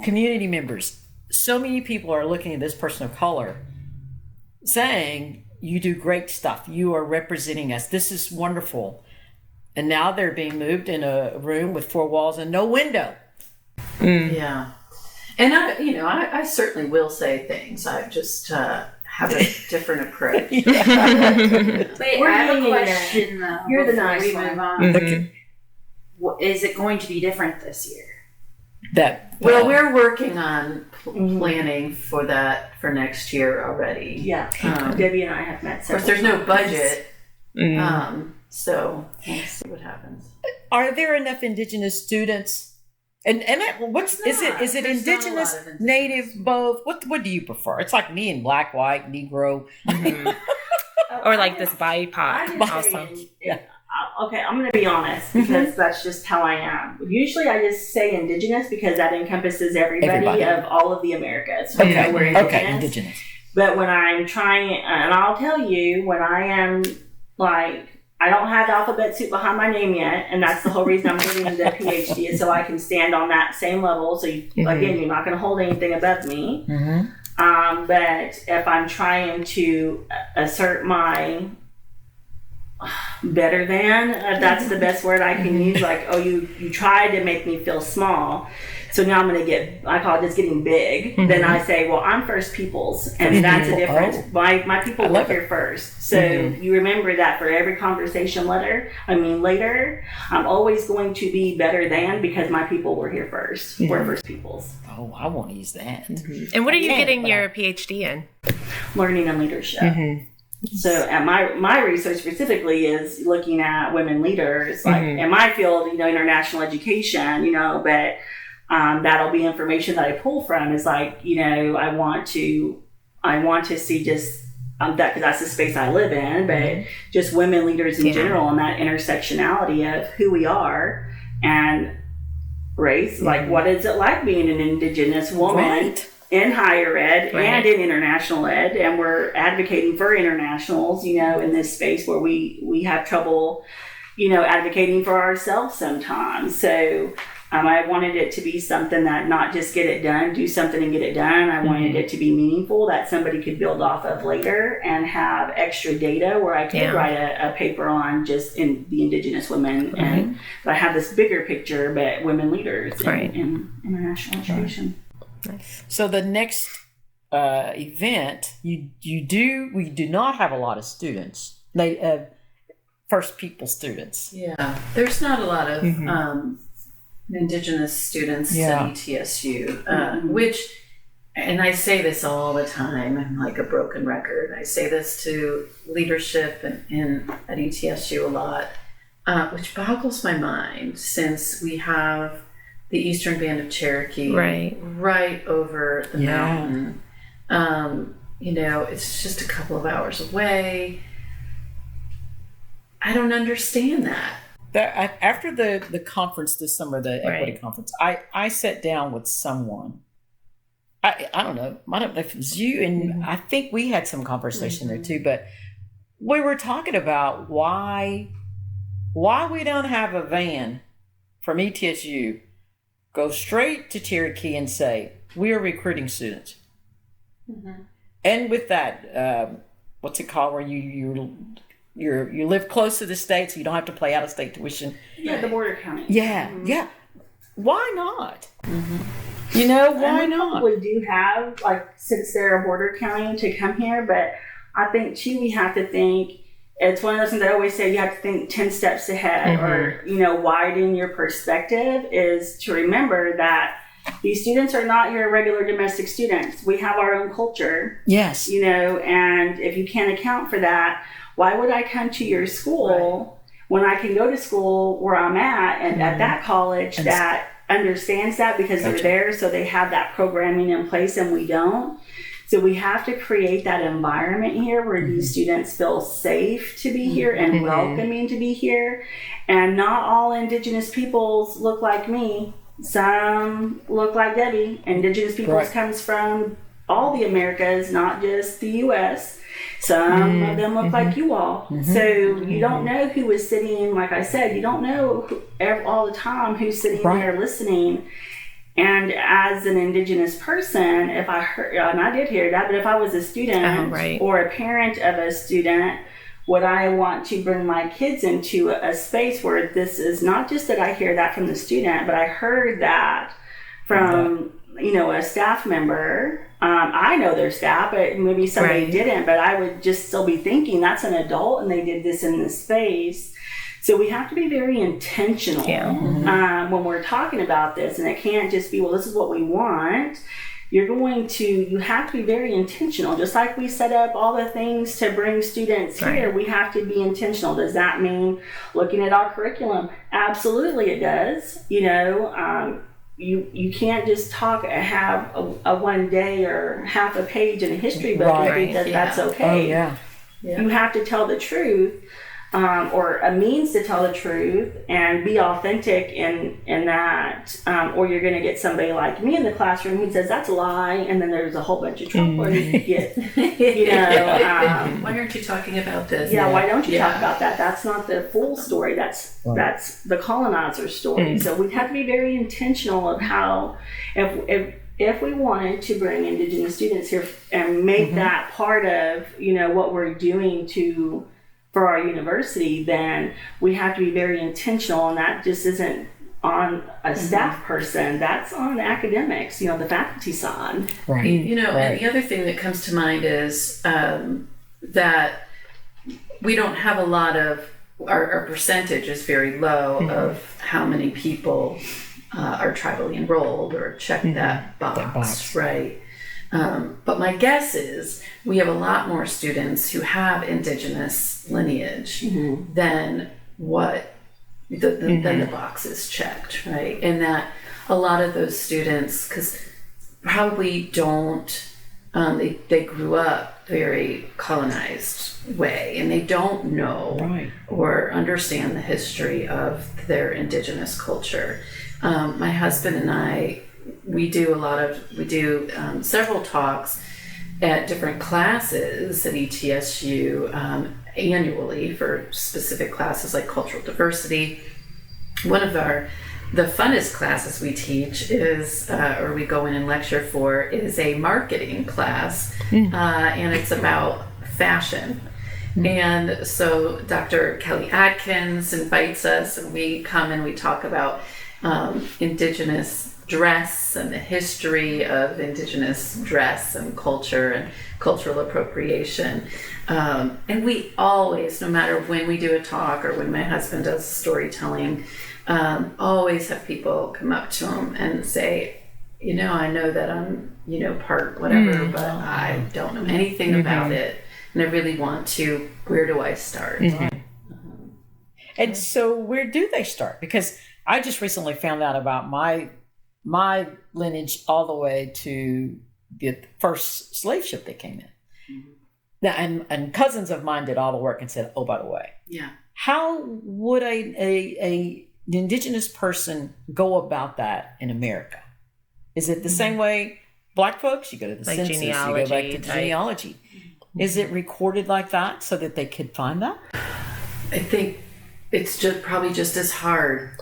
community members, so many people are looking at this person of color saying, you do great stuff. You are representing us. This is wonderful. And now they're being moved in a room with 4 walls and no window. Yeah. And I certainly will say things. I just have a different approach. Wait, I have a question though. You're the before nice we one. move on. Is it going to be different this year? Well, we're working on planning for that for next year already. Yeah. Debbie and I have met. Of course, there's no budget, so we'll see what happens. Are there enough Indigenous students? And is it Indigenous, Native, both? What do you prefer? It's like me and black, white, Negro, or like this BIPOC also. Okay, I'm going to be honest because that's just how I am. Usually, I just say Indigenous because that encompasses everybody. Of all of the Americas. Okay, we're Indigenous. Okay, Indigenous. But when I'm trying, and I'll tell you, when I am like, I don't have the alphabet soup behind my name yet, and that's the whole reason I'm getting the PH.D. is so I can stand on that same level. So again, you're not going to hold anything above me. But if I'm trying to assert my better than, if that's the best word I can use, like, oh, you tried to make me feel small, so now I'm going to get, I call it just getting big. Then I say, well, I'm First Peoples, and that's a difference. My people were here first. So you remember that for every conversation later, I'm always going to be better than because my people were here first. We're First Peoples. Oh, I want to use that. And what are you getting your PhD in? Learning and leadership. So at my research specifically is looking at women leaders, like in my field, international education, but that'll be information that I pull from is like, I want to see just that, because that's the space I live in, but just women leaders in general and that intersectionality of who we are and race. Like, what is it like being an Indigenous woman in higher ed and in international ed? And we're advocating for internationals, in this space where we have trouble, advocating for ourselves sometimes. So I wanted it to be something that not just get it done, do something and get it done. I wanted it to be meaningful, that somebody could build off of later and have extra data where I could write a paper on just in the Indigenous women. And but I have this bigger picture, but women leaders in international education. Nice. So the next event, we do not have a lot of students. First people students. Yeah, there's not a lot of Indigenous students at ETSU, which, and I say this all the time, I'm like a broken record. I say this to leadership at ETSU a lot, which boggles my mind, since we have the Eastern Band of Cherokee right over the mountain. It's just a couple of hours away. I don't understand that. After the conference this summer, the equity conference, I sat down with someone. I don't know if it was you, and I think we had some conversation there too, but we were talking about why we don't have a van from ETSU go straight to Cherokee and say, we are recruiting students. And with that, what's it called, where you live close to the state, so you don't have to pay out of state tuition. Yeah, the border county. Yeah. Why not? Why not? We do have, since they're a border county, to come here, but I think too we have to think. It's one of those things I always say, you have to think 10 steps ahead, or widen your perspective. Is to remember that these students are not your regular domestic students. We have our own culture. Yes. And if you can't account for that, why would I come to your school when I can go to school where I'm at and at that college that understands that, because they're there, so they have that programming in place and we don't. So we have to create that environment here where these students feel safe to be here and welcoming to be here. And not all Indigenous peoples look like me. Some look like Debi. Indigenous peoples comes from all the Americas, not just the U.S. Some of them look like you all. So you don't know who is sitting, like I said, you don't know all the time who's sitting there listening. And as an Indigenous person, if I heard, and I did hear that, but if I was a student or a parent of a student, would I want to bring my kids into a space where this is not just that I hear that from the student, but I heard that from, a staff member. I know their staff, but maybe somebody didn't, but I would just still be thinking that's an adult and they did this in this space. So we have to be very intentional when we're talking about this, and it can't just be, well, this is what we want. You have to be very intentional. Just like we set up all the things to bring students here, we have to be intentional. Does that mean looking at our curriculum? Absolutely it does. You can't just have a one day or half a page in a history book and think that's okay. Oh, You have to tell the truth. Or a means to tell the truth and be authentic in that, or you're going to get somebody like me in the classroom who says that's a lie, and then there's a whole bunch of trouble you get. Why aren't you talking about this? Why don't you talk about that? That's not the full story. That's the colonizer's story. So we have to be very intentional of how, if we wanted to bring Indigenous students here and make that part of what we're doing for our university, then we have to be very intentional, and that just isn't on a staff person, that's on academics, the faculty side. And the other thing that comes to mind is that we don't have a lot of, our percentage is very low of how many people are tribally enrolled or check that box, right? But my guess is we have a lot more students who have Indigenous lineage than what than the box is checked, right? And that a lot of those students, because probably don't, they grew up very colonized way, and they don't know or understand the history of their Indigenous culture. My husband and I, we do several talks at different classes at ETSU annually for specific classes like cultural diversity. One of our the funnest classes we teach is, or we go in and lecture for, is a marketing class, and it's about fashion. And so Dr. Kelly Atkins invites us, and we come and we talk about Indigenous dress and the history of Indigenous dress and culture and cultural appropriation. And we always, no matter when we do a talk or when my husband does storytelling, always have people come up to him and say, I know that I'm, part whatever, but I don't know anything about it. And I really want to, where do I start? And so where do they start? Because I just recently found out about my lineage all the way to the first slave ship that came in. Now, and cousins of mine did all the work and said, oh, by the way, how would an Indigenous person go about that in America? Is it the same way Black folks? You go to the census, you go back to genealogy. Is it recorded like that so that they could find that? I think it's probably just as hard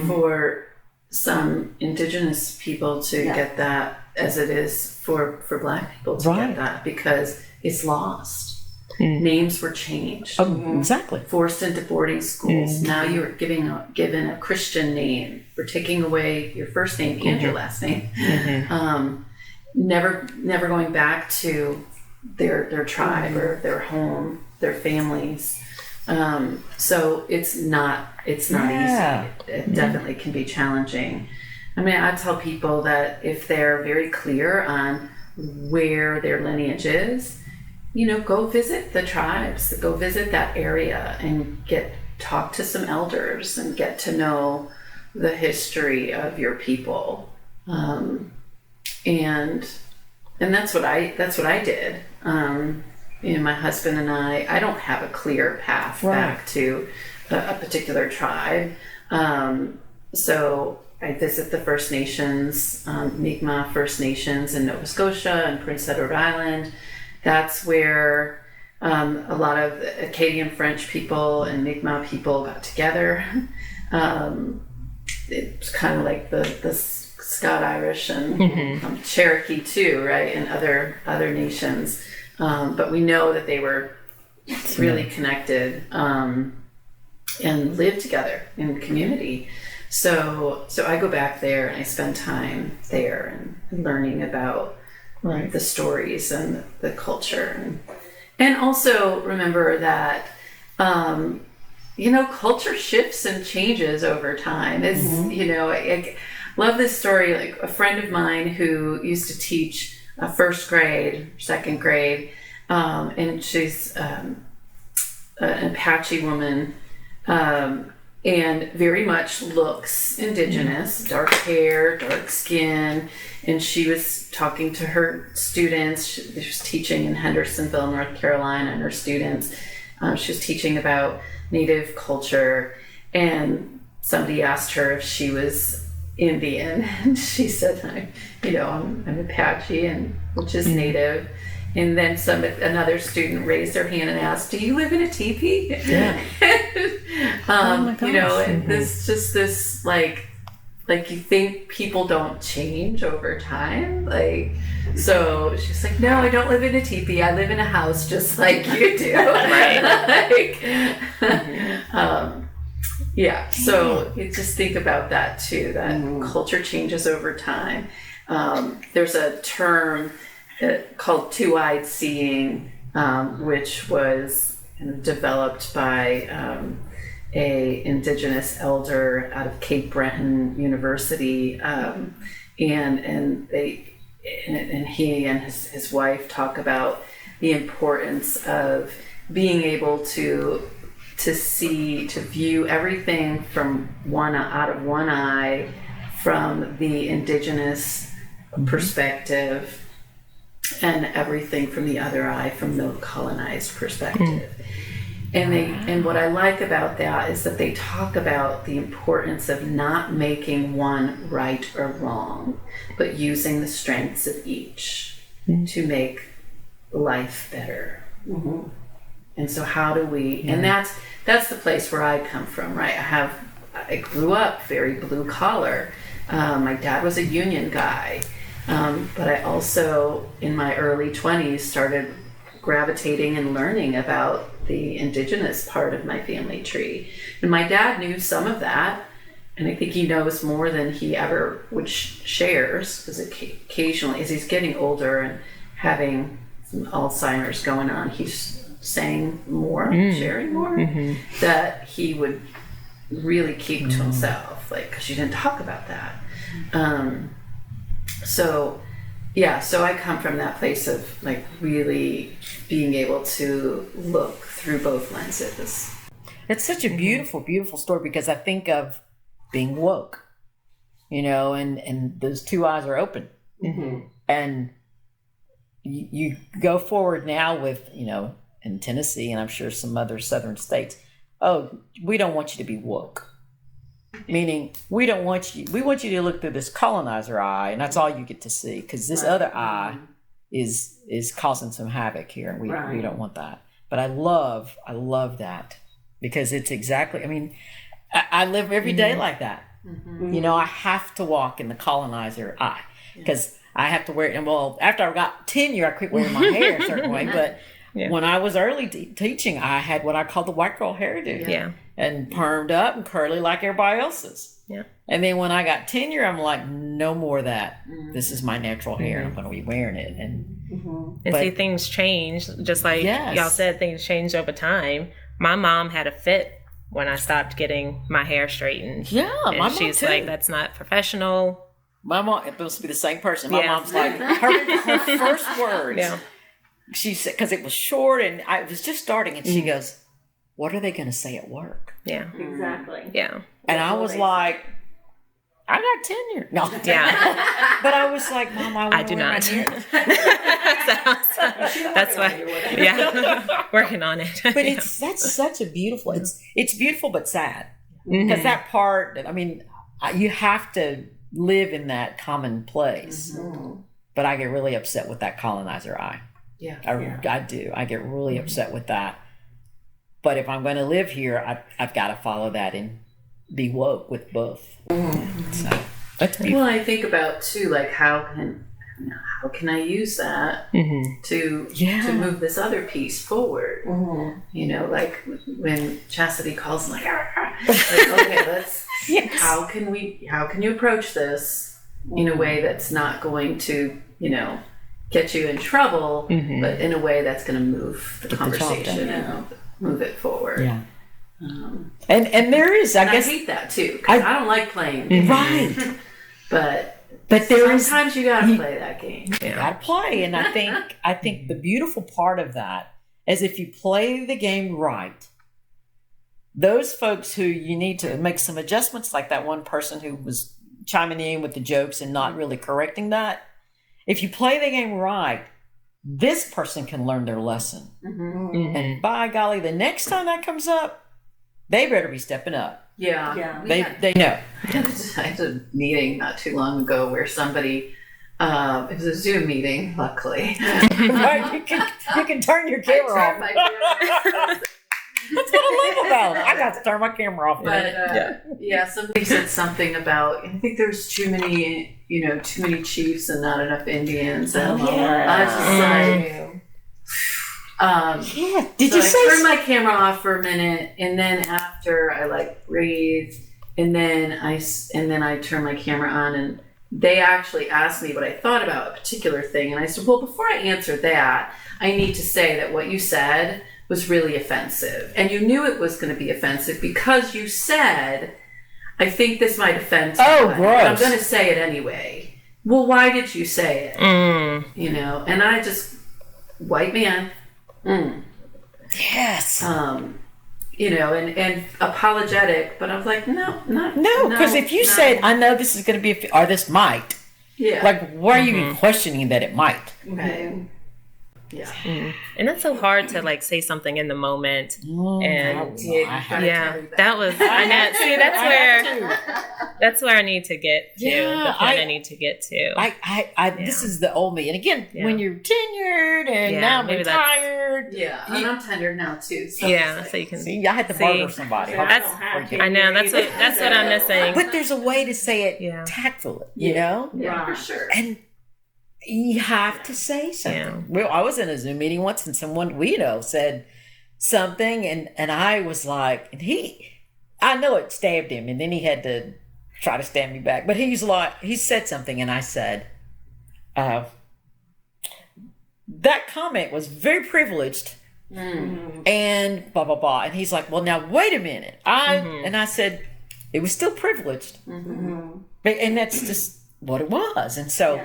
for some Indigenous people to get that as it is for Black people to get that, because it's lost. Names were changed. Exactly. Forced into boarding schools. Now you're given a Christian name. We're taking away your first name and your last name. Never going back to their tribe or their home, their families. So it's not easy. It definitely can be challenging. I mean, I tell people that if they're very clear on where their lineage is, go visit the tribes, go visit that area and talk to some elders and get to know the history of your people. And that's what I did. My husband and I don't have a clear path back to a particular tribe. So I visit the First Nations, Mi'kmaq First Nations in Nova Scotia and Prince Edward Island. That's where a lot of Acadian French people and Mi'kmaq people got together. It's kind of like the Scott Irish and Cherokee too, right, and other nations. But we know that they were really connected and lived together in community. So I go back there and I spend time there and learning about the stories and the culture, and also remember that culture shifts and changes over time. It's I love this story. Like a friend of mine who used to teach first grade, second grade, and she's an Apache woman, and very much looks Indigenous, dark hair, dark skin. And she was talking to her students. She was teaching in Hendersonville, North Carolina, and her students. She was teaching about Native culture, and somebody asked her if she was Indian, and she said, I'm Apache, which is Native. And then another student raised their hand and asked, "Do you live in a teepee?" Yeah. And this like you think people don't change over time, so she's like, "No, I don't live in a teepee. I live in a house just like you do." Right. So you just think about that too. That culture changes over time. There's a term called two-eyed seeing, which was developed by a Indigenous elder out of Cape Breton University, and he and his wife talk about the importance of being able to view everything from out of one eye, from the Indigenous perspective, and everything from the other eye, from the colonized perspective. And what I like about that is that they talk about the importance of not making one right or wrong, but using the strengths of each to make life better. And so how do we, and that's the place where I come from, right? I grew up very blue collar. My dad was a union guy, but I also, in my early 20s, started gravitating and learning about the Indigenous part of my family tree. And my dad knew some of that, and I think he knows more than he ever would shares, because occasionally, as he's getting older and having some Alzheimer's going on, he's saying more, sharing more, that he would really keep to himself, like, because you didn't talk about that. So I come from that place of like really being able to look through both lenses. It's such a beautiful, beautiful story, because I think of being woke, and those two eyes are open. And you go forward now with, in Tennessee, and I'm sure some other southern states, we don't want you to be woke. Meaning, we want you to look through this colonizer eye, and that's all you get to see, because this other eye is causing some havoc here, and we don't want that. But I love that, because it's exactly, I live every day like that. I have to walk in the colonizer eye, because I have to wear it. And well, after I got tenure, I quit wearing my hair a certain way, but when I was early teaching, I had what I call the white girl hairdo. And permed up and curly like everybody else's. And then when I got tenure, I'm like, no more of that. This is my natural hair. I'm going to be wearing it. And see, things change. Just like y'all said, things change over time. My mom had a fit when I stopped getting my hair straightened. Yeah, my mom she's too. like, that's not professional. My mom, it must be the same person. My mom's like, her first words. She said, because it was short and I was just starting, and she goes, what are they going to say at work? Exactly. And I was like, I got tenure. No. But I was like, Mom, I do not. That's why. Working on it. But that's such a beautiful. It's beautiful but sad, because that part. You have to live in that common place. But I get really upset with that colonizer eye. I do. I get really upset with that. But if I'm going to live here, I've got to follow that and be woke with both. So that's beautiful. Well, I think about too, like how can I use that to move this other piece forward? Like when Chasity calls, like okay, let's. How can you approach this in a way that's not going to get you in trouble, but in a way that's going to move the conversation and move it forward. And there is, I guess, I hate that too, because I don't like playing games. Right. but sometimes you gotta play that game. You gotta play, and I think the beautiful part of that is if you play the game right, those folks who you need to make some adjustments, like that one person who was chiming in with the jokes and not really correcting that. If you play the game right, this person can learn their lesson. And by golly, the next time that comes up, they better be stepping up. They know. I had a meeting not too long ago where somebody, it was a Zoom meeting, luckily. Right, you can turn your camera off. That's what I love about it. I got to turn my camera off. But somebody said something about, I think there's too many chiefs and not enough Indians. And I was just like, Did so you I turned my camera off for a minute, and then after I breathed, and then I turned my camera on, and they actually asked me what I thought about a particular thing, and I said, well, before I answer that, I need to say that what you said was really offensive, and you knew it was going to be offensive because you said, I think this might offend someone, but I'm going to say it anyway. Well, why did you say it? And I just, white man. Yes. And apologetic, but I was like, no, because if you said, I know this is going to be, or this might, why are you even questioning that it might? Right. Yeah. And it's so hard to like say something in the moment. And that was, I know, see, that's where I need to get to, the point I need to get to. This is the old me. And again, when you're tenured and now I'm retired. Yeah, and I'm tenured now too. So so you can see, I had to barter somebody. I know, that's what I'm missing. But there's a way to say it tactfully, you know? Yeah, for sure. And you have to say something. Well, I was in a Zoom meeting once and someone we know said something and I was like, and I know it stabbed him and then he had to try to stab me back. But he's like, he said something and I said, that comment was very privileged and blah, blah, blah. And he's like, well, now wait a minute. And I said, it was still privileged. And that's just what it was. And so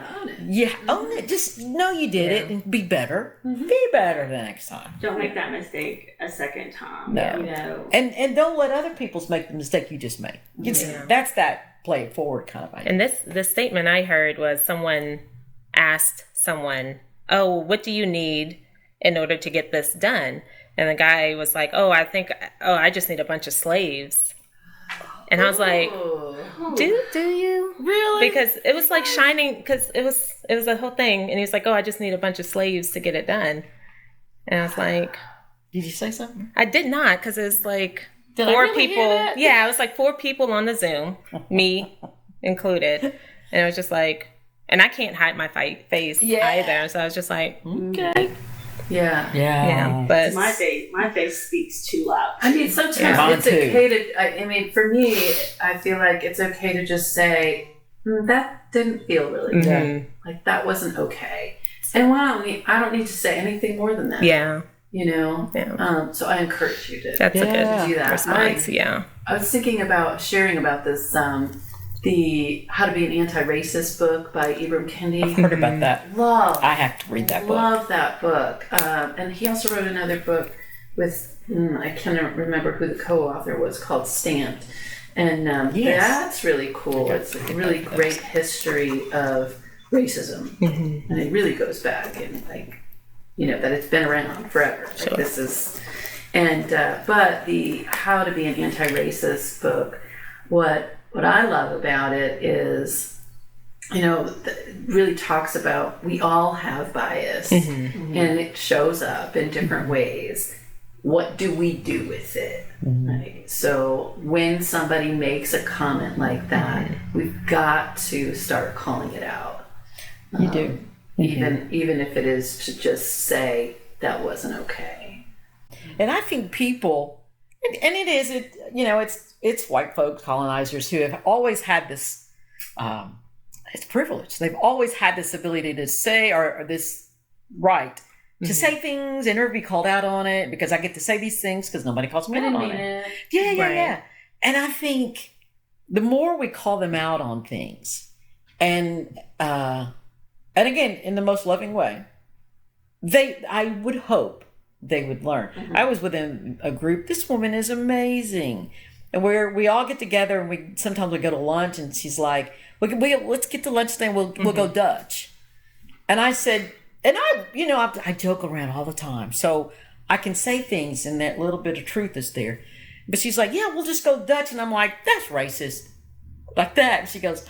own it. Just know you did it and be better. Be better the next time. Don't make that mistake a second time. No. You know. And don't let other people make the mistake you just made. That's that play it forward kind of idea. And this statement I heard was someone asked someone, oh, what do you need in order to get this done? And the guy was like, I just need a bunch of slaves. And I was like, do you really? Because it was like shining, because it was the whole thing. And he was like, I just need a bunch of slaves to get it done. And I was like, did you say something? I did not, because it was like did four I really people. Hear that? Yeah, it was like 4 people on the Zoom, me included. And it was just like, and I can't hide my face either. So I was just like, okay. Yeah. But my face speaks too loud. I mean, sometimes it's okay to. I mean, for me, I feel like it's okay to just say that didn't feel really good. Like that wasn't okay. And I don't need to say anything more than that. Yeah. You know. Yeah. So I encourage you to. That's a good do that. response. I was thinking about sharing about this. The How to Be an Anti-Racist book by Ibram Kendi. I've heard about that. I have to read that book. Love that book. And he also wrote another book with, I can't remember who the co-author was, called Stamped. And that's really cool. It's a really great history of racism. And it really goes back and that it's been around forever. Sure. Like this is, but the How to Be an Anti-Racist book, what I love about it is, it really talks about we all have bias and it shows up in different ways. What do we do with it? Right? So when somebody makes a comment like that, we've got to start calling it out. You do. Even if it is to just say that wasn't okay. And I think people, and it is, it's white folks, colonizers, who have always had this, it's privilege. They've always had this ability to say, or this right to say things and never be called out on it, because I get to say these things because nobody calls me out on it. Yeah. And I think the more we call them out on things, and again, in the most loving way, I would hope they would learn. I was within a group. This woman is amazing. And we all get together and sometimes we go to lunch and she's like, let's get to lunch then we'll go Dutch. And I said, and I joke around all the time. So I can say things and that little bit of truth is there. But she's like, yeah, we'll just go Dutch. And I'm like, that's racist. Like that. And she goes,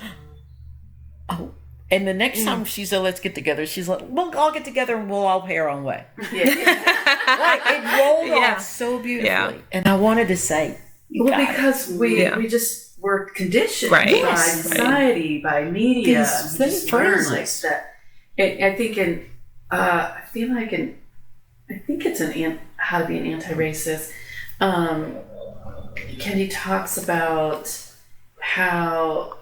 oh. And the next time she said, let's get together, she's like, we'll all get together and we'll all pay our own way. It rolled off so beautifully. Yeah. And I wanted to say, because we just were conditioned by society, by media, these learn like that. I think it's How to Be an Anti-Racist. Kendi talks about how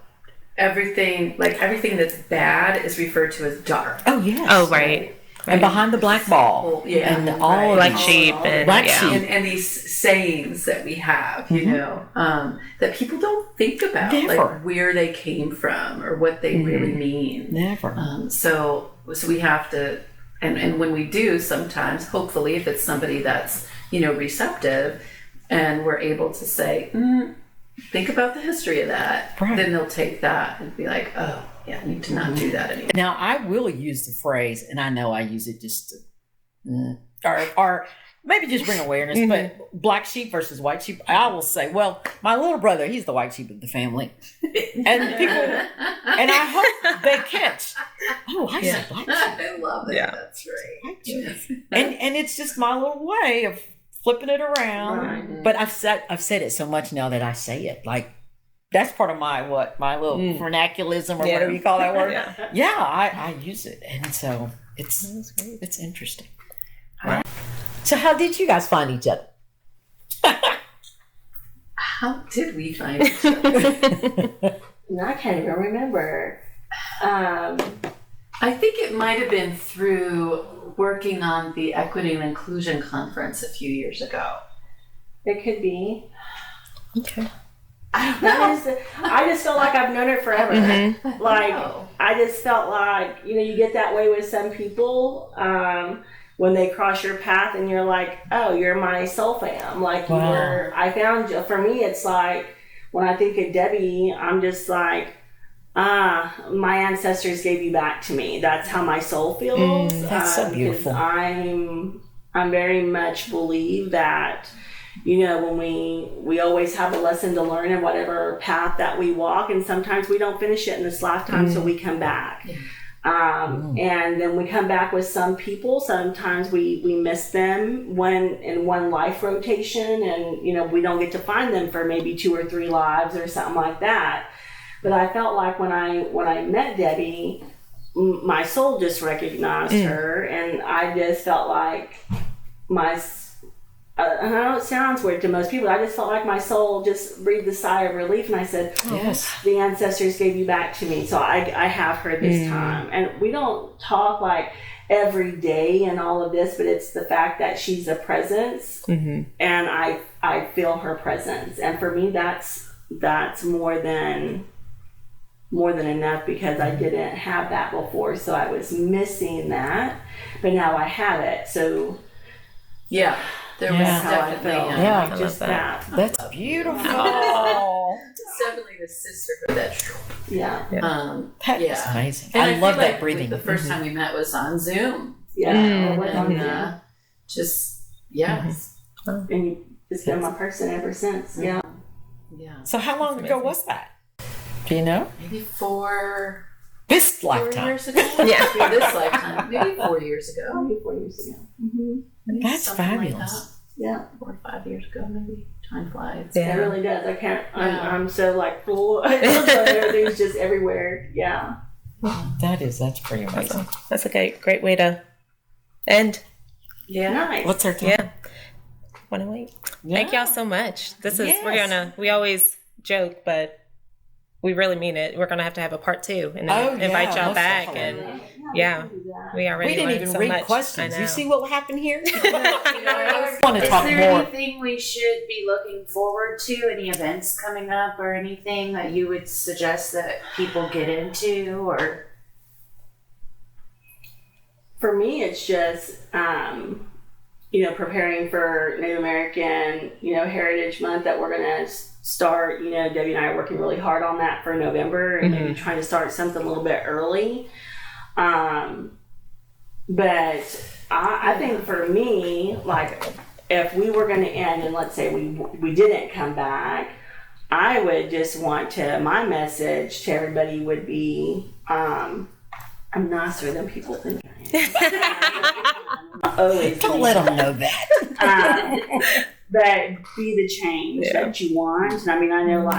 everything that's bad is referred to as dark. Oh yes. Oh right. And behind the black ball, and all black sheep, and these sayings that we have, that people don't think about, like where they came from or what they really mean. Never. So we have to, and when we do, sometimes, hopefully, if it's somebody that's receptive, and we're able to say, think about the history of that, then they'll take that and be like, oh. Yeah, I need to not do that anymore. Now, I will use the phrase, and I know I use it just to or maybe just bring awareness, but black sheep versus white sheep, I will say, well, my little brother, he's the white sheep of the family. And people, and I hope they catch, oh, I said black sheep. I love it. Yeah. That's right. White sheep. And it's just my little way of flipping it around. Right. But I've said it so much now that I say it. Like, that's part of my little vernaculism or whatever you call that word. Yeah, I use it. And so it's interesting. Wow. So how did you guys find each other? How did we find each other? I can't even remember. I think it might have been through working on the Equity and Inclusion Conference a few years ago. It could be. Okay. I just feel like I've known her forever. Like, I just felt like, you get that way with some people when they cross your path and you're like, oh, you're my soul fam. Like, I found you. For me, it's like, when I think of Debi, I'm just like, my ancestors gave you back to me. That's how my soul feels. That's so beautiful. I'm very much believe that, when we always have a lesson to learn in whatever path that we walk, and sometimes we don't finish it in this lifetime, so we come back. And then we come back with some people. Sometimes we miss them in one life rotation, and we don't get to find them for maybe 2 or 3 lives or something like that. But I felt like when I met Debi, my soul just recognized her, and I just felt like I know it sounds weird to most people. I just felt like my soul just breathed a sigh of relief, and I said, yes, the ancestors gave you back to me. So I have her this time. And we don't talk like every day and all of this, but it's the fact that she's a presence, and I feel her presence. And for me, that's more than enough, because I didn't have that before. So I was missing that, but now I have it. So yeah. There was definitely just that. That's beautiful. It's definitely the sisterhood that's That's amazing. And I love feel that like breathing. The first time we met was on Zoom. And it's been my person ever since. Yeah. So how long ago was that? Do you know? Maybe 4 this 4 lifetime. years ago. For this lifetime. Maybe 4 years ago. Maybe 4 years ago. That's something fabulous. Like that. 4 or 5 years ago, maybe. Time flies. It really does. I can't. I'm so like full. Everything's just everywhere. Yeah. That's pretty amazing. That's a great way to end. Yeah. Nice. What's our time? Yeah. 108. Thank y'all so much. This is we always joke, but we really mean it. We're gonna have to have a part 2 and then invite y'all back. Definitely. And we already We didn't learned even so read much. questions. I know. You see what happened here? I want to Is talk there more. anything we should be looking forward to? Any events coming up or anything that you would suggest that people get into? Or for me, it's just preparing for Native American Heritage Month that we're gonna start. Debbie and I are working really hard on that for November, and maybe trying to start something a little bit early. But I think for me, like, if we were going to end and let's say we didn't come back, I would just want my message to everybody would be, I'm nicer than people think I am. Always Don't let them know that. But be the change that you want. And I mean, I know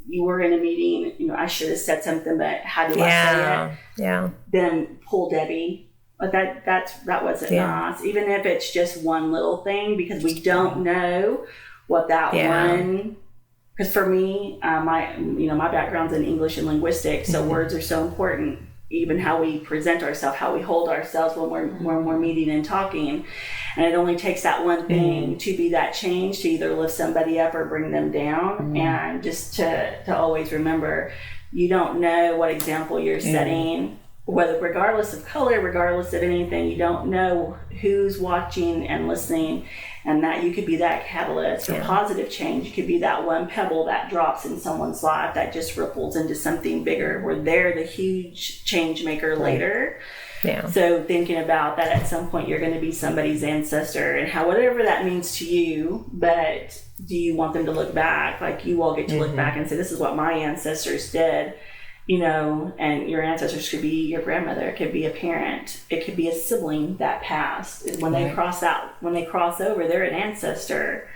you were in a meeting, I should have said something, but how do I say it? Yeah. Then pull Debi. But that wasn't nice. Even if it's just one little thing, because we don't know what that one. Because for me, my background's in English and linguistics, so words are so important. Even how we present ourselves, how we hold ourselves when we're meeting and talking, and it only takes that one thing to be that change, to either lift somebody up or bring them down, and just to always remember, you don't know what example you're setting. Whether, regardless of color, regardless of anything, you don't know who's watching and listening, and that you could be that catalyst for positive change. You could be that one pebble that drops in someone's life that just ripples into something bigger, where they're the huge change maker later. Yeah. So thinking about that, at some point you're going to be somebody's ancestor, and whatever that means to you, but do you want them to look back? Like, you all get to look back and say, this is what my ancestors did, you know, and your ancestors could be your grandmother, it could be a parent, it could be a sibling that passed. When they cross over, they're an ancestor.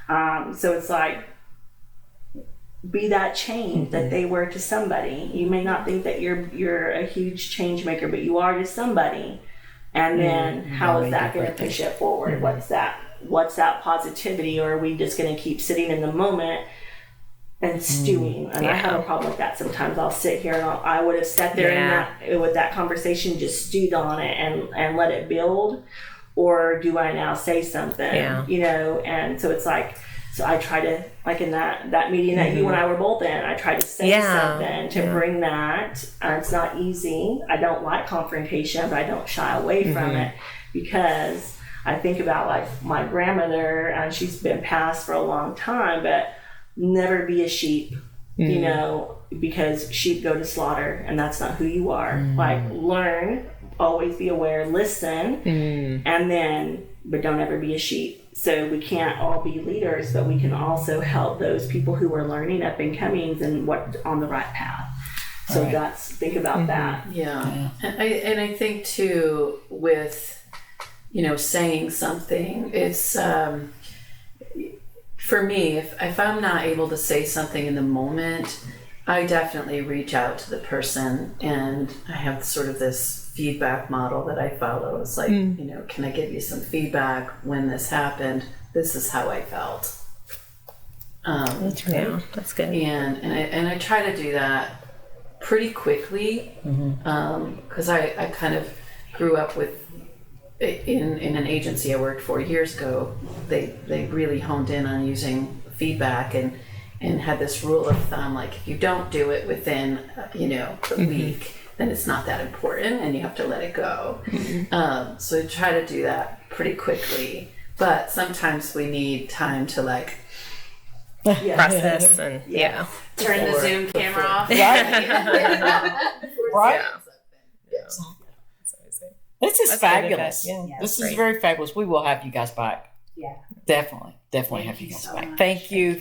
So it's like, be that change that they were to somebody. You may not think that you're a huge change maker, but you are to somebody. And then how is that going to push it forward? What's that positivity? Or are we just going to keep sitting in the moment and stewing? And I have a problem with that. Sometimes I'll sit here and I would have sat there with that conversation, just stewed on it and let it build. Or do I now say something? You know, and so it's like, so I try to, like in that meeting that you and I were both in, I tried to say something to bring that. It's not easy. I don't like confrontation, but I don't shy away from it, because I think about, like, my grandmother, and she's been passed for a long time, but never be a sheep, you know, because sheep go to slaughter, and that's not who you are. Like, learn, always be aware, listen, and then, but don't ever be a sheep. So we can't all be leaders, but we can also help those people who are learning, up and comings, and what on the right path. So think about that. Yeah. And I think too, with, you know, saying something, it's for me, if I'm not able to say something in the moment, I definitely reach out to the person, and I have sort of this feedback model that I follow. It's like, you know, can I give you some feedback when this happened? This is how I felt. That's great. Yeah, that's good. And I try to do that pretty quickly, because I kind of grew up with in an agency I worked for years ago. They really honed in on using feedback and had this rule of thumb, like, if you don't do it within you know, the week, then it's not that important and you have to let it go. So I try to do that pretty quickly, but sometimes we need time to, like, process and turn the Zoom camera off. Right. This is fabulous. This is very fabulous. We will have you guys back. Definitely have you guys back. Thank you.